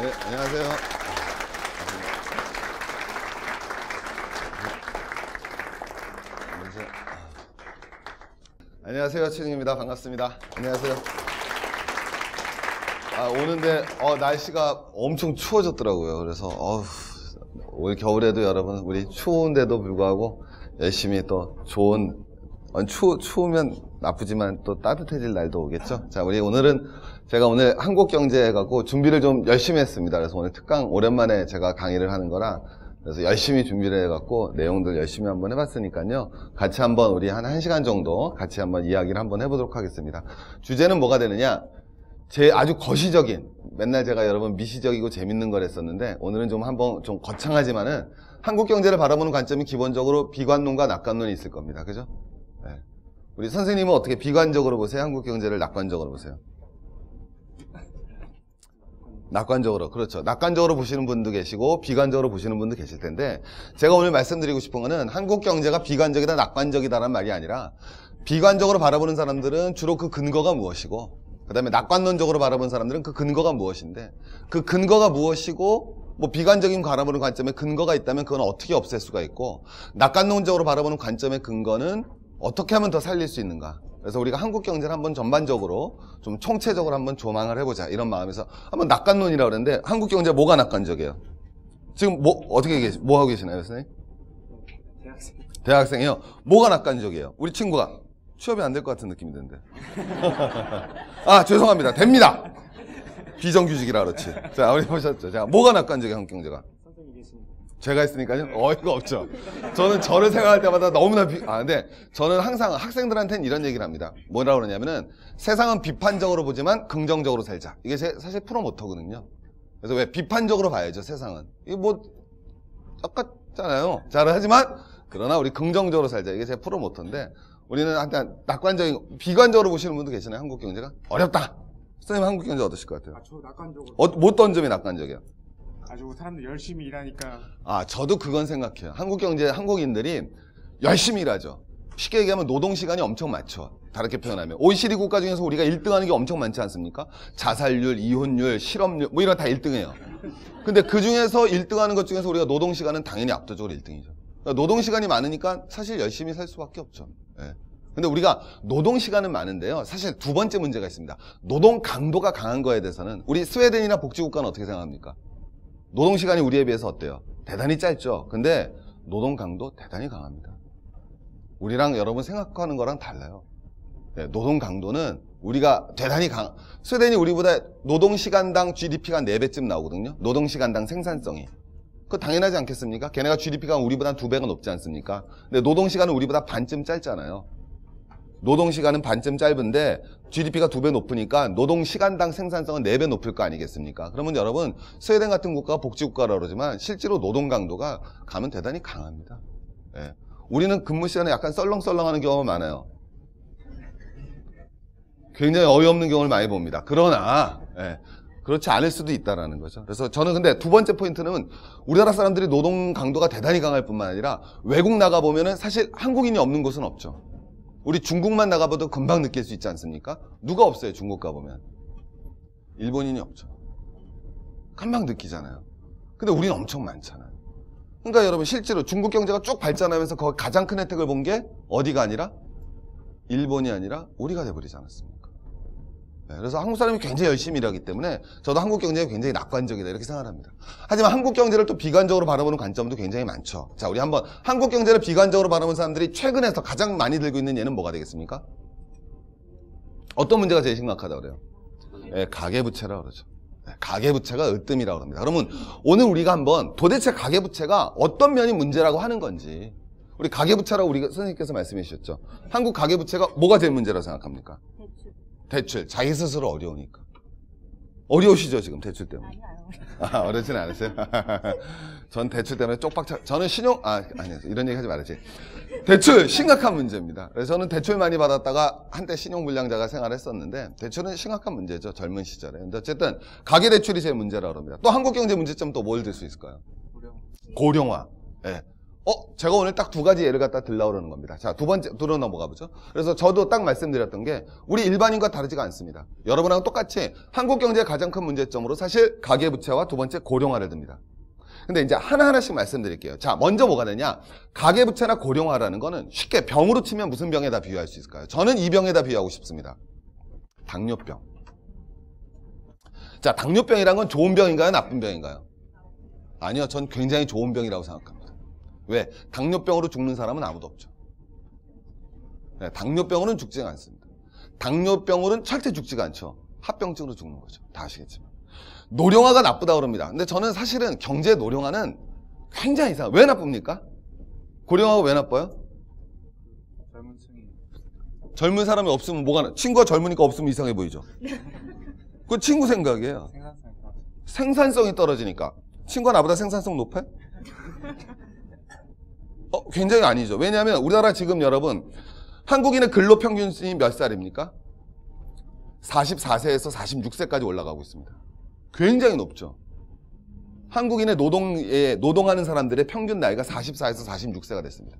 네, 안녕하세요. 안녕하세요. 최진입니다. 반갑습니다. 안녕하세요. 오는데 날씨가 엄청 추워졌더라고요. 그래서 올 겨울에도 여러분 우리 추운데도 불구하고 열심히 또 좋은 추우면 나쁘지만 또 따뜻해질 날도 오겠죠. 자, 우리 오늘은 제가 오늘 한국경제 해갖고 준비를 좀 열심히 했습니다. 그래서 오늘 특강 오랜만에 제가 강의를 하는 거라 그래서 열심히 준비를 해갖고 내용들 열심히 한번 해봤으니까요. 같이 한번 우리 한 1시간 정도 같이 한번 이야기를 한번 해보도록 하겠습니다. 주제는 뭐가 되느냐? 제 아주 거시적인, 맨날 제가 여러분 미시적이고 재밌는 걸 했었는데 오늘은 좀 한번 좀 거창하지만은 한국 경제를 바라보는 관점이 기본적으로 비관론과 낙관론이 있을 겁니다. 그죠? 네. 우리 선생님은 어떻게 비관적으로 보세요? 한국 경제를 낙관적으로 보세요? 낙관적으로, 그렇죠. 낙관적으로 보시는 분도 계시고 비관적으로 보시는 분도 계실 텐데 제가 오늘 말씀드리고 싶은 거는 한국 경제가 비관적이다 낙관적이다라는 말이 아니라 비관적으로 바라보는 사람들은 주로 그 근거가 무엇이고 그 다음에 낙관론적으로 바라보는 사람들은 그 근거가 무엇인데 그 근거가 무엇이고 뭐 비관적인 바라보는 관점에 근거가 있다면 그건 어떻게 없앨 수가 있고 낙관론적으로 바라보는 관점의 근거는 어떻게 하면 더 살릴 수 있는가. 그래서 우리가 한국 경제를 한번 전반적으로 좀 총체적으로 한번 조망을 해보자 이런 마음에서 한번 낙관론이라고 그러는데 한국 경제 뭐가 낙관적이에요? 지금 뭐 하고 계시나요, 선생님? 대학생이요. 뭐가 낙관적이에요? 우리 친구가 취업이 안 될 것 같은 느낌이 드는데. 죄송합니다. 됩니다. 비정규직이라 그렇지. 자, 우리 보셨죠? 자, 뭐가 낙관적이에요, 한국 경제가? 제가 했으니까요. 어이가 없죠. 저는 저를 생각할 때마다 너무나 근데 저는 항상 학생들한테는 이런 얘기를 합니다. 뭐라고 그러냐면은 세상은 비판적으로 보지만 긍정적으로 살자. 이게 사실 프로모터거든요. 그래서 왜 비판적으로 봐야죠, 세상은. 이게 뭐 똑같잖아요. 잘하지만 그러나 우리 긍정적으로 살자. 이게 제 프로모터인데 우리는 한때 낙관적인 비관적으로 보시는 분도 계시나요? 한국 경제가? 어렵다. 선생님 한국 경제 어떠실 것 같아요? 저 낙관적으로. 어떤 점이 낙관적이에요? 아주 사람들 열심히 일하니까. 저도 그건 생각해요. 한국인들이 열심히 일하죠. 쉽게 얘기하면 노동시간이 엄청 많죠. 다르게 표현하면. OECD 국가 중에서 우리가 1등하는 게 엄청 많지 않습니까? 자살률, 이혼율, 실업률, 뭐 이런 거 다 1등이에요. 근데 그 중에서 1등하는 것 중에서 우리가 노동시간은 당연히 압도적으로 1등이죠. 그러니까 노동시간이 많으니까 사실 열심히 살 수밖에 없죠. 예. 근데 우리가 노동시간은 많은데요. 사실 두 번째 문제가 있습니다. 노동 강도가 강한 거에 대해서는 우리 스웨덴이나 복지국가는 어떻게 생각합니까? 노동시간이 우리에 비해서 어때요? 대단히 짧죠. 근데 노동 강도 대단히 강합니다. 우리랑 여러분 생각하는 거랑 달라요. 네, 노동 강도는 우리가 대단히 스웨덴이 우리보다 노동시간당 GDP가 4배쯤 나오거든요. 노동시간당 생산성이. 그거 당연하지 않겠습니까? 걔네가 GDP가 우리보다 2배가 높지 않습니까? 근데 노동시간은 우리보다 반쯤 짧잖아요. 노동시간은 반쯤 짧은데 GDP가 2배 높으니까 노동시간당 생산성은 4배 높을 거 아니겠습니까? 그러면 여러분 스웨덴 같은 국가가 복지국가라고 그러지만 실제로 노동 강도가 가면 대단히 강합니다. 예. 우리는 근무 시간에 약간 썰렁썰렁하는 경우가 많아요. 굉장히 어이없는 경우를 많이 봅니다. 그러나 그렇지 않을 수도 있다는 거죠. 그래서 저는 근데 두 번째 포인트는 우리나라 사람들이 노동 강도가 대단히 강할 뿐만 아니라 외국 나가보면은 사실 한국인이 없는 곳은 없죠. 우리 중국만 나가봐도 금방 느낄 수 있지 않습니까? 누가 없어요, 중국 가보면. 일본인이 없죠. 금방 느끼잖아요. 근데 우리는 엄청 많잖아요. 그러니까 여러분 실제로 중국 경제가 쭉 발전하면서 거기 가장 큰 혜택을 본 게 어디가 아니라 일본이 아니라 우리가 돼버리지 않았습니까? 그래서 한국 사람이 굉장히 열심히 일하기 때문에 저도 한국 경제가 굉장히 낙관적이다 이렇게 생각합니다. 하지만 한국 경제를 또 비관적으로 바라보는 관점도 굉장히 많죠. 자, 우리 한번 한국 경제를 비관적으로 바라보는 사람들이 최근에서 가장 많이 들고 있는 예는 뭐가 되겠습니까? 어떤 문제가 제일 심각하다고 그래요? 가계부채라고 그러죠. 가계부채가 으뜸이라고 합니다. 그러면 오늘 우리가 한번 도대체 가계부채가 어떤 면이 문제라고 하는 건지 우리 가계부채라고 우리가 선생님께서 말씀해 주셨죠. 한국 가계부채가 뭐가 제일 문제라고 생각합니까? 대출. 자기 스스로 어려우니까. 어려우시죠, 지금 대출 때문에? 아니요. 어렵진 않으세요? 전 대출 때문에 저는 아니요. 이런 얘기 하지 말아야지. 대출, 심각한 문제입니다. 그래서 저는 대출 많이 받았다가 한때 신용불량자가 생활했었는데, 대출은 심각한 문제죠, 젊은 시절에. 근데 어쨌든, 가계대출이 제일 문제라고 합니다. 또 한국 경제 문제점 또 뭘 들 수 있을까요? 고령화. 예. 제가 오늘 딱 두 가지 예를 갖다 들려고 그러는 겁니다. 자, 두 번째, 둘로 넘어가 보죠. 그래서 저도 딱 말씀드렸던 게, 우리 일반인과 다르지가 않습니다. 여러분하고 똑같이 한국 경제의 가장 큰 문제점으로 사실 가계부채와 두 번째 고령화를 듭니다. 근데 이제 하나하나씩 말씀드릴게요. 자, 먼저 뭐가 되냐? 가계부채나 고령화라는 거는 쉽게 병으로 치면 무슨 병에다 비유할 수 있을까요? 저는 이 병에다 비유하고 싶습니다. 당뇨병. 자, 당뇨병이란 건 좋은 병인가요? 나쁜 병인가요? 아니요, 전 굉장히 좋은 병이라고 생각합니다. 왜? 당뇨병으로 죽는 사람은 아무도 없죠. 네, 당뇨병으로는 죽지가 않습니다. 당뇨병으로는 절대 죽지가 않죠. 합병증으로 죽는 거죠. 다 아시겠지만. 노령화가 나쁘다 그럽니다. 근데 저는 사실은 경제 노령화는 굉장히 이상해요. 왜 나쁩니까? 고령화가 왜 나빠요? 젊은 층이 젊은 사람이 없으면 친구가 젊으니까 없으면 이상해 보이죠. 그건 친구 생각이에요. 생산성이 생산성이 떨어지니까. 친구가 나보다 생산성 높아요? 굉장히 아니죠. 왜냐하면 우리나라 지금 여러분, 한국인의 근로평균이 몇 살입니까? 44세에서 46세까지 올라가고 있습니다. 굉장히 높죠. 한국인의 노동하는 사람들의 평균 나이가 44에서 46세가 됐습니다.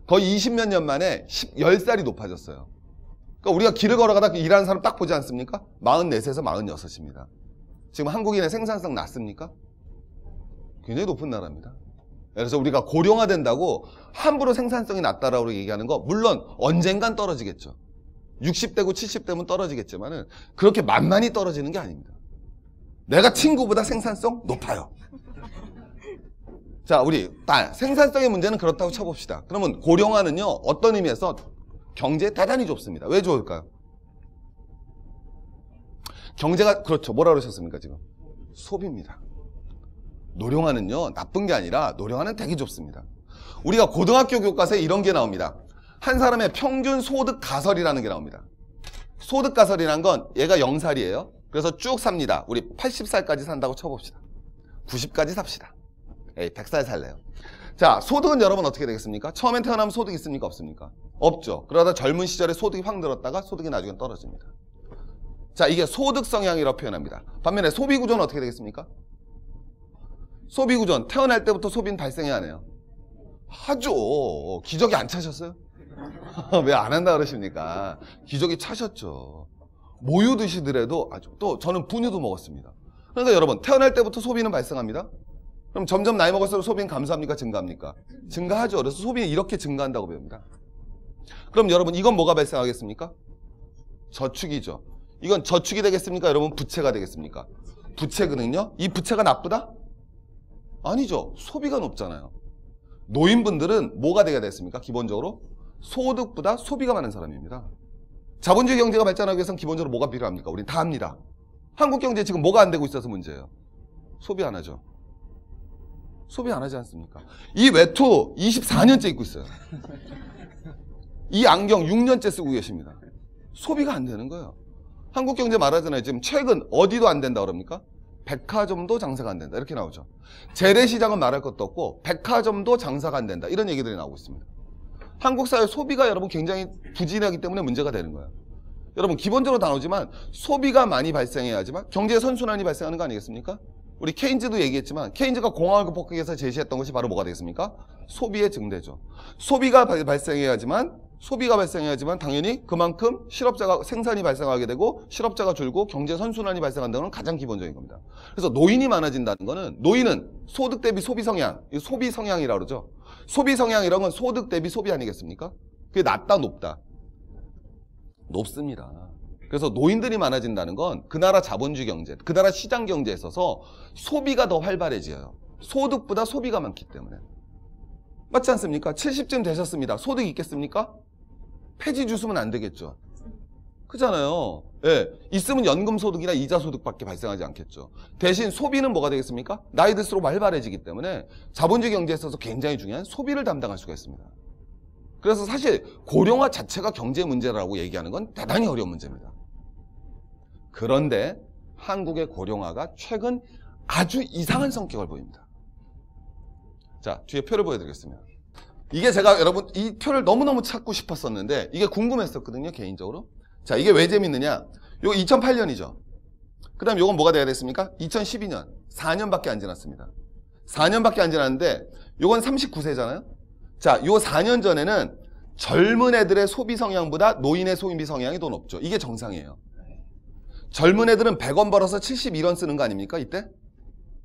거의 20몇 년 만에 10살이 높아졌어요. 그러니까 우리가 길을 걸어가다 일하는 사람 딱 보지 않습니까? 44세에서 46입니다. 지금 한국인의 생산성 낮습니까? 굉장히 높은 나라입니다. 그래서 우리가 고령화된다고 함부로 생산성이 낮다라고 얘기하는 거, 물론 언젠간 떨어지겠죠. 60대고 70대면 떨어지겠지만은 그렇게 만만히 떨어지는 게 아닙니다. 내가 친구보다 생산성 높아요. 자, 우리 생산성의 문제는 그렇다고 쳐봅시다. 그러면 고령화는요, 어떤 의미에서 경제에 대단히 좋습니다. 왜 좋을까요? 경제가, 그렇죠. 뭐라 그러셨습니까, 지금? 소비입니다. 노령화는요, 나쁜 게 아니라 노령화는 되게 좋습니다. 우리가 고등학교 교과서에 이런 게 나옵니다. 한 사람의 평균 소득 가설이라는 게 나옵니다. 소득 가설이란 건 얘가 0살이에요. 그래서 쭉 삽니다. 우리 80살까지 산다고 쳐봅시다. 90까지 삽시다. 100살 살래요. 자, 소득은 여러분 어떻게 되겠습니까? 처음엔 태어나면 소득 있습니까? 없습니까? 없죠. 그러다 젊은 시절에 소득이 확 늘었다가 소득이 나중에 떨어집니다. 자, 이게 소득 성향이라고 표현합니다. 반면에 소비 구조는 어떻게 되겠습니까? 소비 구조는 태어날 때부터 소비는 발생해야 하네요. 하죠. 기저귀 안 차셨어요? 왜 안 한다 그러십니까? 기저귀 차셨죠. 모유 드시더라도 또 저는 분유도 먹었습니다. 그러니까 여러분, 태어날 때부터 소비는 발생합니다. 그럼 점점 나이 먹을수록 소비는 감소합니까? 증가합니까? 증가하죠. 그래서 소비는 이렇게 증가한다고 배웁니다. 그럼 여러분, 이건 뭐가 발생하겠습니까? 저축이죠. 이건 저축이 되겠습니까? 여러분, 부채가 되겠습니까? 부채거든요. 이 부채가 나쁘다? 아니죠. 소비가 높잖아요. 노인분들은 뭐가 되게 됐습니까? 기본적으로 소득보다 소비가 많은 사람입니다. 자본주의 경제가 발전하기 위해서는 기본적으로 뭐가 필요합니까? 우린 다 합니다. 한국 경제 지금 뭐가 안 되고 있어서 문제예요? 소비 안 하죠. 소비 안 하지 않습니까? 이 외투 24년째 입고 있어요. 이 안경 6년째 쓰고 계십니다. 소비가 안 되는 거예요. 한국 경제 말하잖아요. 지금 최근 어디도 안 된다 그럽니까? 백화점도 장사가 안 된다. 이렇게 나오죠. 재래시장은 말할 것도 없고 백화점도 장사가 안 된다. 이런 얘기들이 나오고 있습니다. 한국 사회 소비가 여러분 굉장히 부진하기 때문에 문제가 되는 거예요. 여러분, 기본적으로 다 나오지만 소비가 많이 발생해야지만 경제 선순환이 발생하는 거 아니겠습니까? 우리 케인즈도 얘기했지만 케인즈가 공황을 극복하기 위해서 제시했던 것이 바로 뭐가 되겠습니까? 소비의 증대죠. 소비가 발생해야지만 당연히 그만큼 실업자가 생산이 발생하게 되고 실업자가 줄고 경제 선순환이 발생한다는 건 가장 기본적인 겁니다. 그래서 노인이 많아진다는 거는, 노인은 소득 대비 소비 성향, 소비 성향이라고 그러죠. 소비 성향이라는 건 소득 대비 소비 아니겠습니까? 그게 낮다 높다? 높습니다. 그래서 노인들이 많아진다는 건 그 나라 자본주의 경제, 그 나라 시장 경제에 있어서 소비가 더 활발해져요. 소득보다 소비가 많기 때문에. 맞지 않습니까? 70쯤 되셨습니다. 소득 있겠습니까? 폐지 주스면 안 되겠죠. 그잖아요. 예, 있으면 연금소득이나 이자소득밖에 발생하지 않겠죠. 대신 소비는 뭐가 되겠습니까? 나이 들수록 활발해지기 때문에 자본주의 경제에 있어서 굉장히 중요한 소비를 담당할 수가 있습니다. 그래서 사실 고령화 자체가 경제 문제라고 얘기하는 건 대단히 어려운 문제입니다. 그런데 한국의 고령화가 최근 아주 이상한 성격을 보입니다. 자, 뒤에 표를 보여드리겠습니다. 이게 제가 여러분 이 표를 너무너무 찾고 싶었었는데 이게 궁금했었거든요, 개인적으로. 자, 이게 왜 재밌느냐? 요거 2008년이죠. 그 다음 요건 뭐가 돼야 됐습니까? 2012년. 4년밖에 안 지났습니다. 4년밖에 안 지났는데 요건 39세잖아요. 자, 요 4년 전에는 젊은 애들의 소비 성향보다 노인의 소비 성향이 더 높죠. 이게 정상이에요. 젊은 애들은 100원 벌어서 71원 쓰는 거 아닙니까? 이때?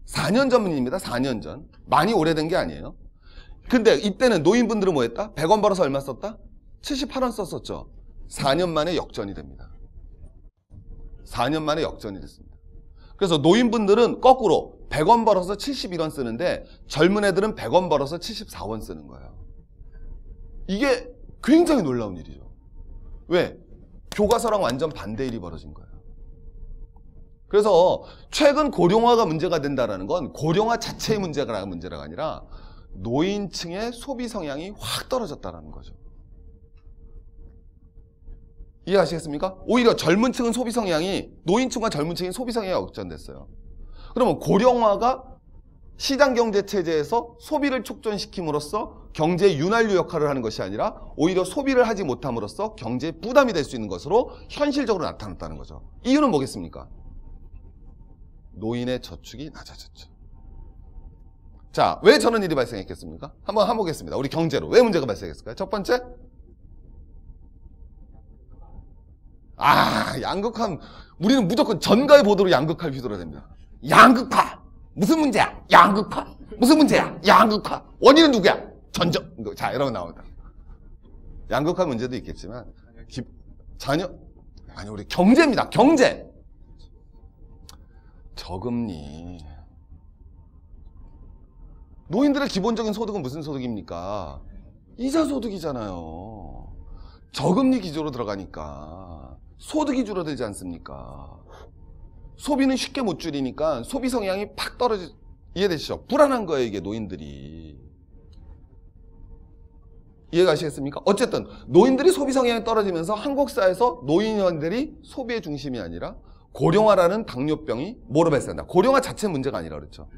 4년 전입니다. 4년 전. 많이 오래된 게 아니에요. 근데 이때는 노인분들은 뭐 했다? 100원 벌어서 얼마 썼다? 78원 썼었죠. 4년 만에 역전이 됩니다. 4년 만에 역전이 됐습니다. 그래서 노인분들은 거꾸로 100원 벌어서 71원 쓰는데 젊은 애들은 100원 벌어서 74원 쓰는 거예요. 이게 굉장히 놀라운 일이죠. 왜? 교과서랑 완전 반대 일이 벌어진 거예요. 그래서 최근 고령화가 문제가 된다는 건 고령화 자체의 문제가 아니라 노인층의 소비 성향이 확 떨어졌다는 거죠. 이해하시겠습니까? 오히려 젊은 층은 소비 성향이, 노인층과 젊은 층의 소비 성향이 역전됐어요. 그러면 고령화가 시장 경제 체제에서 소비를 촉진시킴으로써 경제 윤활유 역할을 하는 것이 아니라 오히려 소비를 하지 못함으로써 경제에 부담이 될 수 있는 것으로 현실적으로 나타났다는 거죠. 이유는 뭐겠습니까? 노인의 저축이 낮아졌죠. 자, 왜 저런 일이 발생했겠습니까? 한번 해보겠습니다. 우리 경제로. 왜 문제가 발생했을까요? 첫 번째, 양극화. 우리는 무조건 전가의 보도로 양극화를 휘둘러야 됩니다. 양극화! 무슨 문제야? 양극화! 무슨 문제야? 양극화! 원인은 누구야? 전적! 자, 이러면 나온다. 양극화 문제도 있겠지만, 아니, 우리 경제입니다. 경제! 저금리. 노인들의 기본적인 소득은 무슨 소득입니까? 이자 소득이잖아요. 저금리 기조로 들어가니까 소득이 줄어들지 않습니까? 소비는 쉽게 못 줄이니까 소비 성향이 팍 이해되시죠? 불안한 거예요, 이게 노인들이. 이해가시겠습니까? 어쨌든 노인들이 소비 성향이 떨어지면서 한국 사회에서 노인들이 소비의 중심이 아니라 고령화라는 당뇨병이 뭐로 발생한다? 고령화 자체 문제가 아니라 그렇죠.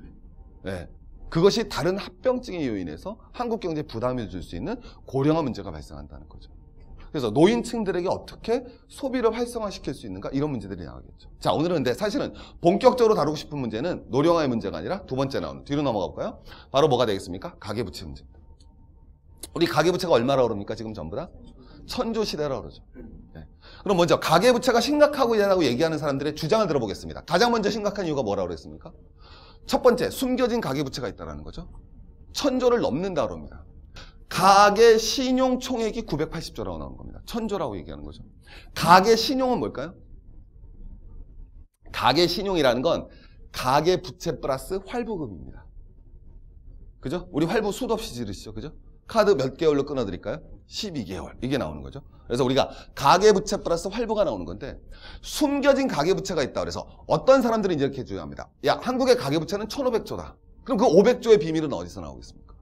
네. 그것이 다른 합병증의 요인에서 한국 경제에 부담을 줄 수 있는 고령화 문제가 발생한다는 거죠. 그래서 노인층들에게 어떻게 소비를 활성화시킬 수 있는가? 이런 문제들이 나오겠죠. 자, 오늘은 근데 사실은 본격적으로 다루고 싶은 문제는 노령화의 문제가 아니라 두 번째 나오는, 뒤로 넘어가 볼까요? 바로 뭐가 되겠습니까? 가계부채 문제입니다. 우리 가계부채가 얼마나 오릅니까? 지금 전부 다? 천조시대라 그러죠. 네. 그럼 먼저 가계부채가 심각하고 얘기하는 사람들의 주장을 들어보겠습니다. 가장 먼저 심각한 이유가 뭐라고 그랬습니까? 첫 번째, 숨겨진 가계부채가 있다는 거죠. 1000조를 넘는다고 합니다. 가계 신용 총액이 980조라고 나오는 겁니다. 1000조라고 얘기하는 거죠. 가계 신용은 뭘까요? 가계 신용이라는 건 가계 부채 플러스 활부금입니다. 그죠? 우리 활부 수도 없이 지르시죠. 그죠? 카드 몇 개월로 끊어드릴까요? 12개월. 이게 나오는 거죠. 그래서 우리가 가계부채 플러스 활부가 나오는 건데, 숨겨진 가계부채가 있다. 그래서 어떤 사람들은 이렇게 주장합니다. 야, 한국의 가계부채는 1500조다. 그럼 그 500조의 비밀은 어디서 나오겠습니까?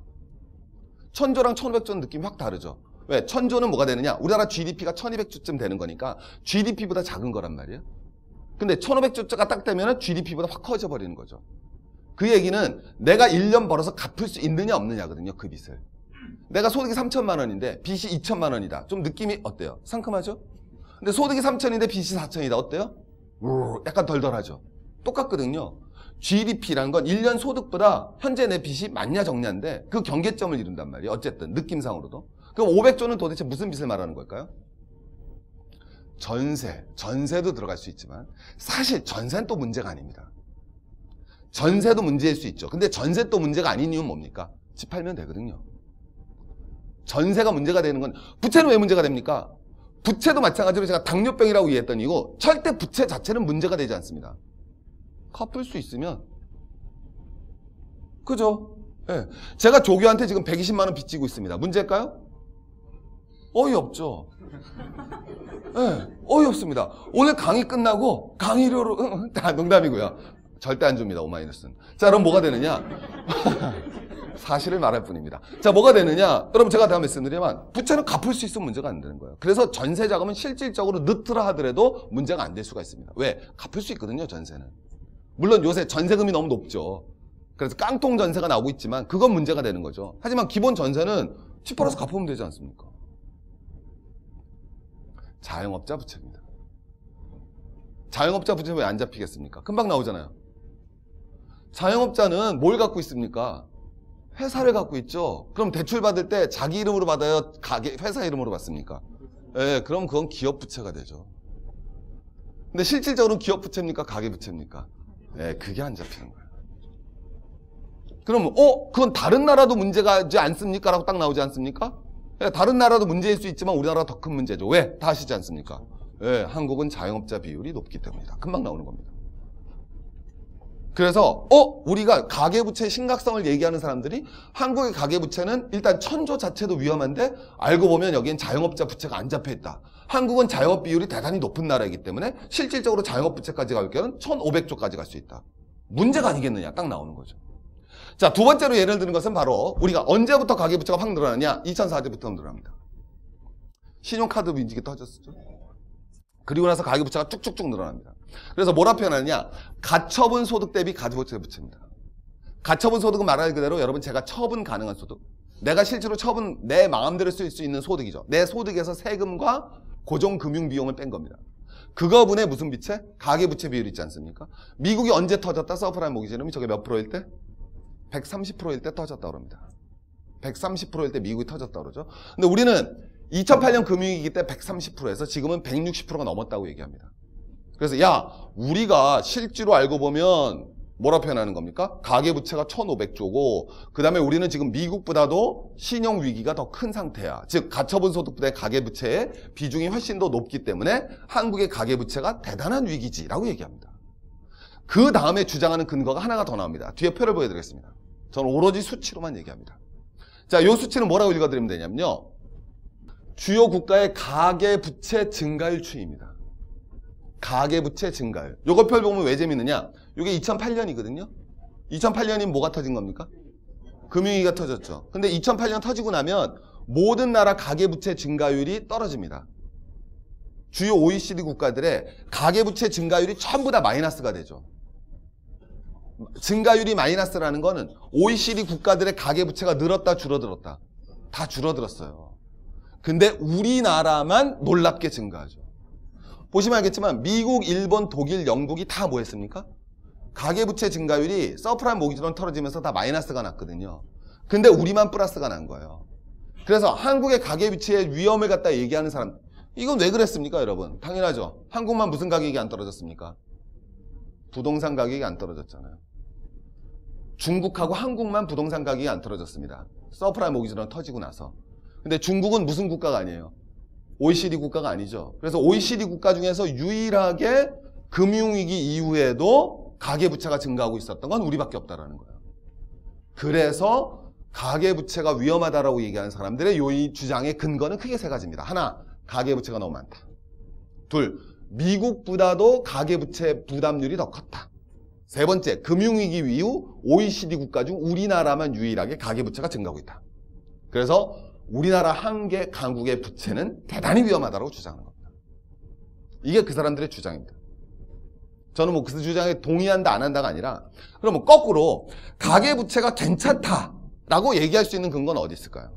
1000조랑 1500조는 느낌이 확 다르죠. 왜? 1000조는 뭐가 되느냐? 우리나라 GDP가 1200조쯤 되는 거니까 GDP보다 작은 거란 말이에요. 근데 1500조가 딱 되면 GDP보다 확 커져 버리는 거죠. 그 얘기는 내가 1년 벌어서 갚을 수 있느냐 없느냐거든요. 그 빚을. 내가 소득이 3천만 원인데 빚이 2천만 원이다. 좀 느낌이 어때요? 상큼하죠? 근데 소득이 3천인데 빚이 4천이다. 어때요? 약간 덜덜하죠? 똑같거든요. GDP라는 건 1년 소득보다 현재 내 빚이 많냐 적냐인데 그 경계점을 이룬단 말이에요. 어쨌든 느낌상으로도. 그럼 500조는 도대체 무슨 빚을 말하는 걸까요? 전세도 들어갈 수 있지만 사실 전세는 또 문제가 아닙니다. 전세도 문제일 수 있죠. 근데 전세 또 문제가 아닌 이유는 뭡니까? 집 팔면 되거든요. 전세가 문제가 되는 건, 부채는 왜 문제가 됩니까? 부채도 마찬가지로 제가 당뇨병이라고 이해했던 이유고, 절대 부채 자체는 문제가 되지 않습니다. 갚을 수 있으면. 그죠? 네. 제가 조교한테 지금 120만 원 빚지고 있습니다. 문제일까요? 어이없죠. 네, 어이없습니다. 오늘 강의 끝나고 강의료로, 농담이고요. 절대 안 줍니다. 오마이너스는. 자, 그럼 뭐가 되느냐? 사실을 말할 뿐입니다. 자, 뭐가 되느냐? 여러분, 제가 다음 말씀드리면 부채는 갚을 수 있으면 문제가 안 되는 거예요. 그래서 전세 자금은 실질적으로 넣더라 하더라도 문제가 안 될 수가 있습니다. 왜? 갚을 수 있거든요, 전세는. 물론 요새 전세금이 너무 높죠. 그래서 깡통 전세가 나오고 있지만 그건 문제가 되는 거죠. 하지만 기본 전세는 집 팔아서 갚으면 되지 않습니까? 자영업자 부채입니다. 자영업자 부채 왜 안 잡히겠습니까? 금방 나오잖아요. 자영업자는 뭘 갖고 있습니까? 회사를 갖고 있죠. 그럼 대출 받을 때 자기 이름으로 받아요? 회사 이름으로 받습니까? 예, 그럼 그건 기업 부채가 되죠. 근데 실질적으로 기업 부채입니까? 가계 부채입니까? 예, 그게 안 잡히는 거예요. 그럼 그건 다른 나라도 문제가지 않습니까? 라고 딱 나오지 않습니까? 예, 다른 나라도 문제일 수 있지만 우리나라가 더 큰 문제죠. 왜? 다 아시지 않습니까? 예, 한국은 자영업자 비율이 높기 때문이다. 금방 나오는 겁니다. 그래서 우리가 가계부채의 심각성을 얘기하는 사람들이 한국의 가계부채는 일단 천조 자체도 위험한데 알고 보면 여기엔 자영업자 부채가 안 잡혀있다. 한국은 자영업 비율이 대단히 높은 나라이기 때문에 실질적으로 자영업 부채까지 갈 경우는 1500조까지 갈 수 있다. 문제가 아니겠느냐 딱 나오는 거죠. 자, 두 번째로 예를 드는 것은 바로 우리가 언제부터 가계부채가 확 늘어나냐? 2004년부터 늘어납니다. 신용카드 민직이 터졌었죠. 그리고 나서 가계부채가 쭉쭉쭉 늘어납니다. 그래서 뭐라 표현하느냐? 가처분 소득 대비 가계부채 부채입니다. 가처분 소득은 말할 그대로 여러분 제가 처분 가능한 소득. 내가 실제로 처분 내 마음대로 쓸 수 있는 소득이죠. 내 소득에서 세금과 고정금융비용을 뺀 겁니다. 그거분의 무슨 비채? 가계부채 비율 있지 않습니까? 미국이 언제 터졌다? 서프라임 모기지 이름이 저게 몇 프로일 때? 130%일 때 터졌다 그럽니다. 130%일 때 미국이 터졌다 그러죠. 근데 우리는 2008년 금융위기 때 130%에서 지금은 160%가 넘었다고 얘기합니다. 그래서 우리가 실제로 알고 보면 뭐라 표현하는 겁니까? 가계부채가 1500조고 그 다음에 우리는 지금 미국보다도 신용위기가 더 큰 상태야. 즉 가처분 소득보다의 가계부채의 비중이 훨씬 더 높기 때문에 한국의 가계부채가 대단한 위기지라고 얘기합니다. 그 다음에 주장하는 근거가 하나가 더 나옵니다. 뒤에 표를 보여드리겠습니다. 저는 오로지 수치로만 얘기합니다. 자, 이 수치는 뭐라고 읽어드리면 되냐면요. 주요 국가의 가계부채 증가율 추이입니다. 가계부채 증가율. 요거 표 보면 왜 재밌느냐? 이게 2008년이거든요. 2008년이면 뭐가 터진 겁니까? 금융위기가 터졌죠. 근데 2008년 터지고 나면 모든 나라 가계부채 증가율이 떨어집니다. 주요 OECD 국가들의 가계부채 증가율이 전부 다 마이너스가 되죠. 증가율이 마이너스라는 거는 OECD 국가들의 가계부채가 늘었다 줄어들었다. 다 줄어들었어요. 근데 우리나라만 놀랍게 증가하죠. 보시면 알겠지만 미국, 일본, 독일, 영국이 다 뭐 했습니까? 가계부채 증가율이 서프라임 모기지론 털어지면서 다 마이너스가 났거든요. 근데 우리만 플러스가 난 거예요. 그래서 한국의 가계부채의 위험을 갖다 얘기하는 사람, 이건 왜 그랬습니까, 여러분? 당연하죠. 한국만 무슨 가격이 안 떨어졌습니까? 부동산 가격이 안 떨어졌잖아요. 중국하고 한국만 부동산 가격이 안 떨어졌습니다. 서프라임 모기지론 터지고 나서. 근데 중국은 무슨 국가가 아니에요? OECD 국가가 아니죠. 그래서 OECD 국가 중에서 유일하게 금융위기 이후에도 가계부채가 증가하고 있었던 건 우리밖에 없다라는 거예요. 그래서 가계부채가 위험하다라고 얘기하는 사람들의 이 주장의 근거는 크게 세 가지입니다. 하나, 가계부채가 너무 많다. 둘, 미국보다도 가계부채 부담률이 더 컸다. 세 번째, 금융위기 이후 OECD 국가 중 우리나라만 유일하게 가계부채가 증가하고 있다. 그래서 우리나라 한개 강국의 부채는 대단히 위험하다고 주장하는 겁니다. 이게 그 사람들의 주장입니다. 저는 뭐 그 주장에 동의한다 안 한다가 아니라 그러면 거꾸로 가계부채가 괜찮다라고 얘기할 수 있는 근거는 어디 있을까요?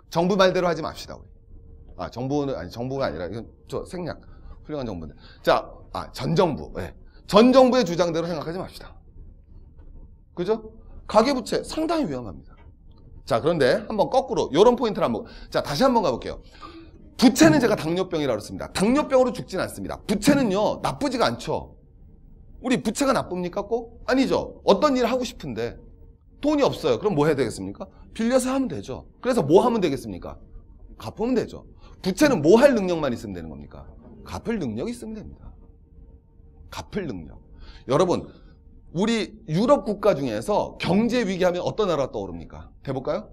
정부 말대로 하지 맙시다. 우리. 정부가 아니라 이건 저 생략 훌륭한 정부인데. 자, 전 정부. 네. 전 정부의 주장대로 생각하지 맙시다. 그죠? 가계부채 상당히 위험합니다. 자, 그런데 한번 거꾸로 이런 포인트를 한번 다시 한번 가볼게요. 부채는 제가 당뇨병이라고 그랬습니다. 당뇨병으로 죽진 않습니다. 부채는요 나쁘지가 않죠. 우리 부채가 나쁩니까 꼭? 아니죠. 어떤 일을 하고 싶은데 돈이 없어요. 그럼 뭐 해야 되겠습니까? 빌려서 하면 되죠. 그래서 뭐 하면 되겠습니까? 갚으면 되죠. 부채는 뭐 할 능력만 있으면 되는 겁니까? 갚을 능력이 있으면 됩니다. 갚을 능력. 여러분, 우리 유럽 국가 중에서 경제 위기하면 어떤 나라가 떠오릅니까? 대볼까요?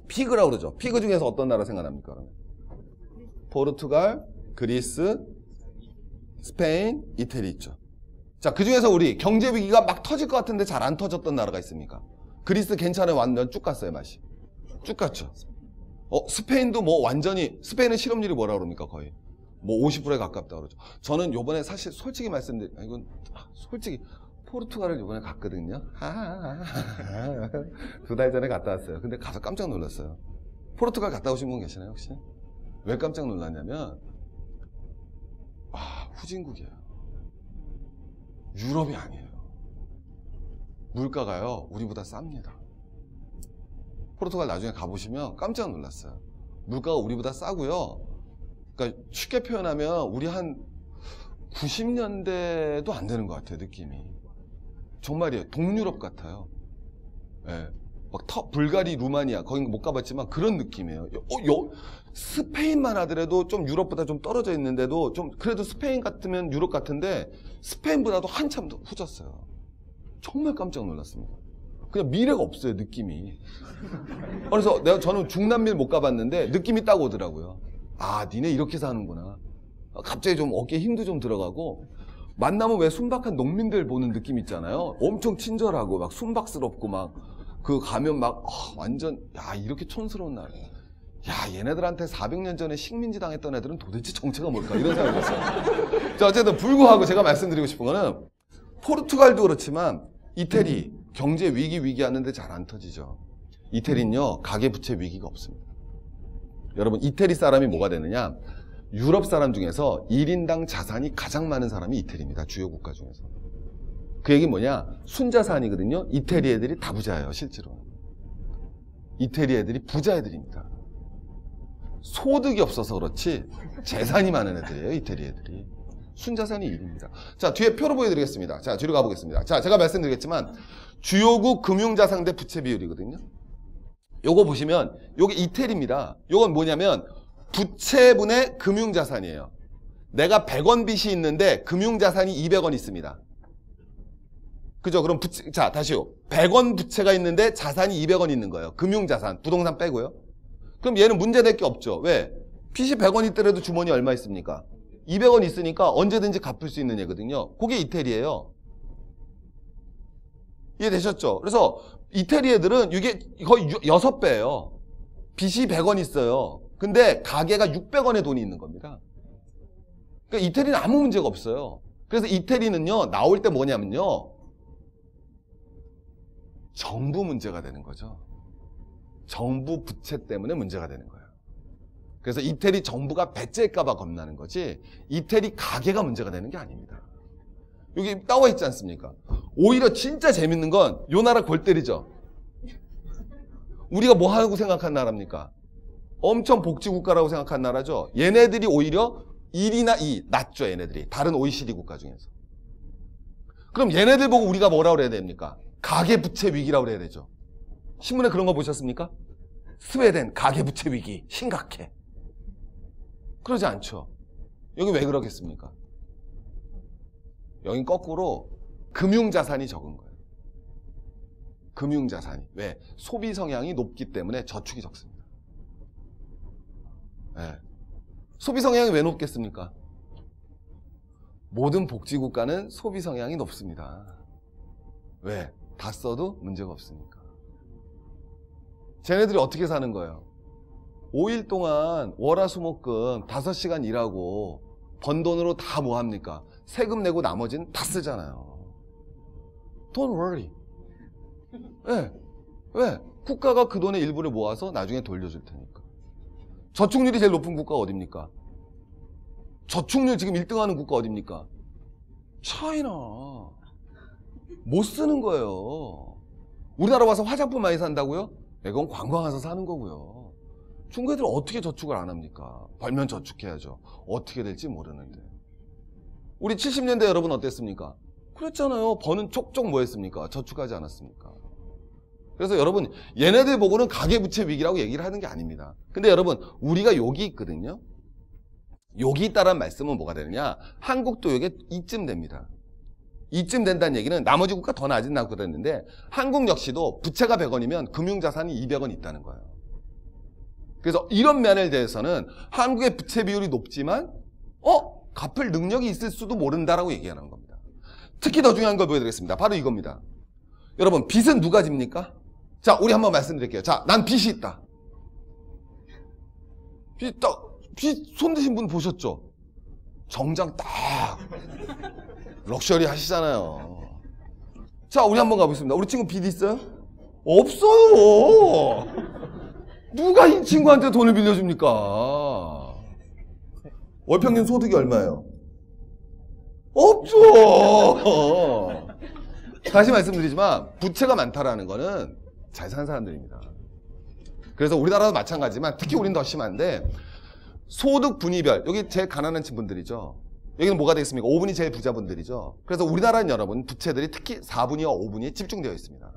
피그라고 그러죠. 피그 중에서 어떤 나라 생각납니까? 포르투갈, 그리스, 스페인, 이태리 있죠. 자, 그 중에서 우리 경제 위기가 막 터질 것 같은데 잘 안 터졌던 나라가 있습니까? 그리스 괜찮아요? 완전 쭉 갔어요, 맛이. 쭉 갔죠. 스페인도 뭐 완전히, 스페인은 실업률이 뭐라 그럽니까? 거의. 뭐 50%에 가깝다 그러죠. 저는 요번에 사실 솔직히 솔직히 포르투갈을 요번에 갔거든요. 2달 전에 갔다 왔어요. 근데 가서 깜짝 놀랐어요. 포르투갈 갔다 오신 분 계시나요, 혹시? 왜 깜짝 놀랐냐면 후진국이에요. 유럽이 아니에요. 물가가요 우리보다 쌉니다. 포르투갈 나중에 가보시면 깜짝 놀랐어요. 물가가 우리보다 싸고요. 그러니까 쉽게 표현하면 우리 한 90년대도 안 되는 것 같아요, 느낌이. 정말이에요. 동유럽 같아요. 예. 막 불가리, 루마니아, 거긴 못 가봤지만 그런 느낌이에요. 스페인만 하더라도 좀 유럽보다 좀 떨어져 있는데도 좀 그래도 스페인 같으면 유럽 같은데 스페인보다도 한참 더 후졌어요. 정말 깜짝 놀랐습니다. 그냥 미래가 없어요, 느낌이. 그래서 저는 중남미를 못 가봤는데 느낌이 딱 오더라고요. 아, 니네 이렇게 사는구나. 갑자기 좀 어깨에 힘도 좀 들어가고, 만나면 왜 순박한 농민들 보는 느낌 있잖아요. 엄청 친절하고 막 순박스럽고 막 그 가면 막 완전 야, 이렇게 촌스러운 나라. 야, 얘네들한테 400년 전에 식민지 당했던 애들은 도대체 정체가 뭘까 이런 생각이 들었어요. 자, 어쨌든 불구하고 제가 말씀드리고 싶은 거는 포르투갈도 그렇지만 이태리 경제 위기 하는데 잘 안 터지죠. 이태리는요, 가계부채 위기가 없습니다. 여러분, 이태리 사람이 뭐가 되느냐? 유럽 사람 중에서 1인당 자산이 가장 많은 사람이 이태리입니다. 주요 국가 중에서. 그 얘기 뭐냐? 순자산이거든요. 이태리 애들이 다 부자예요, 실제로. 이태리 애들이 부자 애들입니다. 소득이 없어서 그렇지 재산이 많은 애들이에요, 이태리 애들이. 순자산이 1입니다. 자, 뒤에 표로 보여드리겠습니다. 자, 뒤로 가보겠습니다. 자, 제가 말씀드리겠지만 주요국 금융자산 대 부채 비율이거든요. 요거 보시면 요게 이태리입니다. 요건 뭐냐면 부채분의 금융자산이에요. 내가 100원 빚이 있는데 금융자산이 200원 있습니다. 그죠? 그럼 부채, 자, 다시요. 100원 부채가 있는데 자산이 200원 있는 거예요. 금융자산, 부동산 빼고요. 그럼 얘는 문제될 게 없죠. 왜? 빚이 100원 있더라도 주머니 얼마 있습니까? 200원 있으니까 언제든지 갚을 수 있는 얘거든요. 그게 이태리예요. 이해되셨죠? 그래서 이태리 애들은 이게 거의 6배예요. 빚이 100원 있어요. 근데 가게가 600원의 돈이 있는 겁니다. 그러니까 이태리는 아무 문제가 없어요. 그래서 이태리는요, 나올 때 뭐냐면요, 정부 문제가 되는 거죠. 정부 부채 때문에 문제가 되는 거예요. 그래서 이태리 정부가 배째일까봐 겁나는 거지, 이태리 가게가 문제가 되는 게 아닙니다. 여기 나와 있지 않습니까? 오히려 진짜 재밌는 건 요 나라 골 때리죠. 우리가 뭐 하고 생각한 나라입니까? 엄청 복지국가라고 생각한 나라죠. 얘네들이 오히려 1이나 2 낮죠, 얘네들이. 다른 OECD 국가 중에서. 그럼 얘네들 보고 우리가 뭐라고 그래야 됩니까? 가계부채 위기라고 그래야 되죠. 신문에 그런 거 보셨습니까? 스웨덴 가계부채 위기 심각해. 그러지 않죠. 여기 왜 그러겠습니까? 여긴 거꾸로 금융자산이 적은 거예요. 금융자산이. 왜? 소비 성향이 높기 때문에 저축이 적습니다. 네. 소비 성향이 왜 높겠습니까? 모든 복지국가는 소비 성향이 높습니다. 왜? 다 써도 문제가 없으니까. 쟤네들이 어떻게 사는 거예요? 5일 동안 월화수목금 5시간 일하고 번 돈으로 다 뭐 합니까? 세금 내고 나머지는 다 쓰잖아요. Don't worry. 네. 왜? 국가가 그 돈의 일부를 모아서 나중에 돌려줄 테니까. 저축률이 제일 높은 국가가 어딥니까? 저축률 지금 1등하는 국가 어딥니까? 차이나. 못 쓰는 거예요. 우리나라 와서 화장품 많이 산다고요? 이건 관광 와서 사는 거고요. 중국 애들 어떻게 저축을 안 합니까? 벌면 저축해야죠. 어떻게 될지 모르는데. 우리 70년대 여러분 어땠습니까? 그랬잖아요. 버는 촉촉 뭐 했습니까? 저축하지 않았습니까? 그래서 여러분, 얘네들 보고는 가계부채 위기라고 얘기를 하는 게 아닙니다. 근데 여러분, 우리가 여기 있거든요. 여기 있다란 말씀은 뭐가 되느냐? 한국도 이게 이쯤 됩니다. 이쯤 된다는 얘기는 나머지 국가 더 낮은다고 그랬는데, 한국 역시도 부채가 100원이면 금융자산이 200원 있다는 거예요. 그래서 이런 면에 대해서는 한국의 부채 비율이 높지만 갚을 능력이 있을 수도 모른다라고 얘기하는 겁니다. 특히 더 중요한 걸 보여드리겠습니다. 바로 이겁니다. 여러분, 빚은 누가 집니까? 자, 우리 한번 말씀드릴게요. 자, 난 빚이 있다. 빚 손드신 분 보셨죠? 정장 딱 럭셔리 하시잖아요. 자, 우리 한번 가보겠습니다. 우리 친구 빚 있어요? 없어요. 누가 이 친구한테 돈을 빌려줍니까? 월 평균 소득이 얼마예요? 없죠. 다시 말씀드리지만 부채가 많다라는 거는 잘 사는 사람들입니다. 그래서 우리나라도 마찬가지지만 특히 우리는 더 심한데 소득 분위별, 여기 제일 가난한 분들이죠. 여기는 뭐가 되겠습니까? 5분이 제일 부자분들이죠. 그래서 우리나라는 여러분 부채들이 특히 4분위와 5분위에 집중되어 있습니다.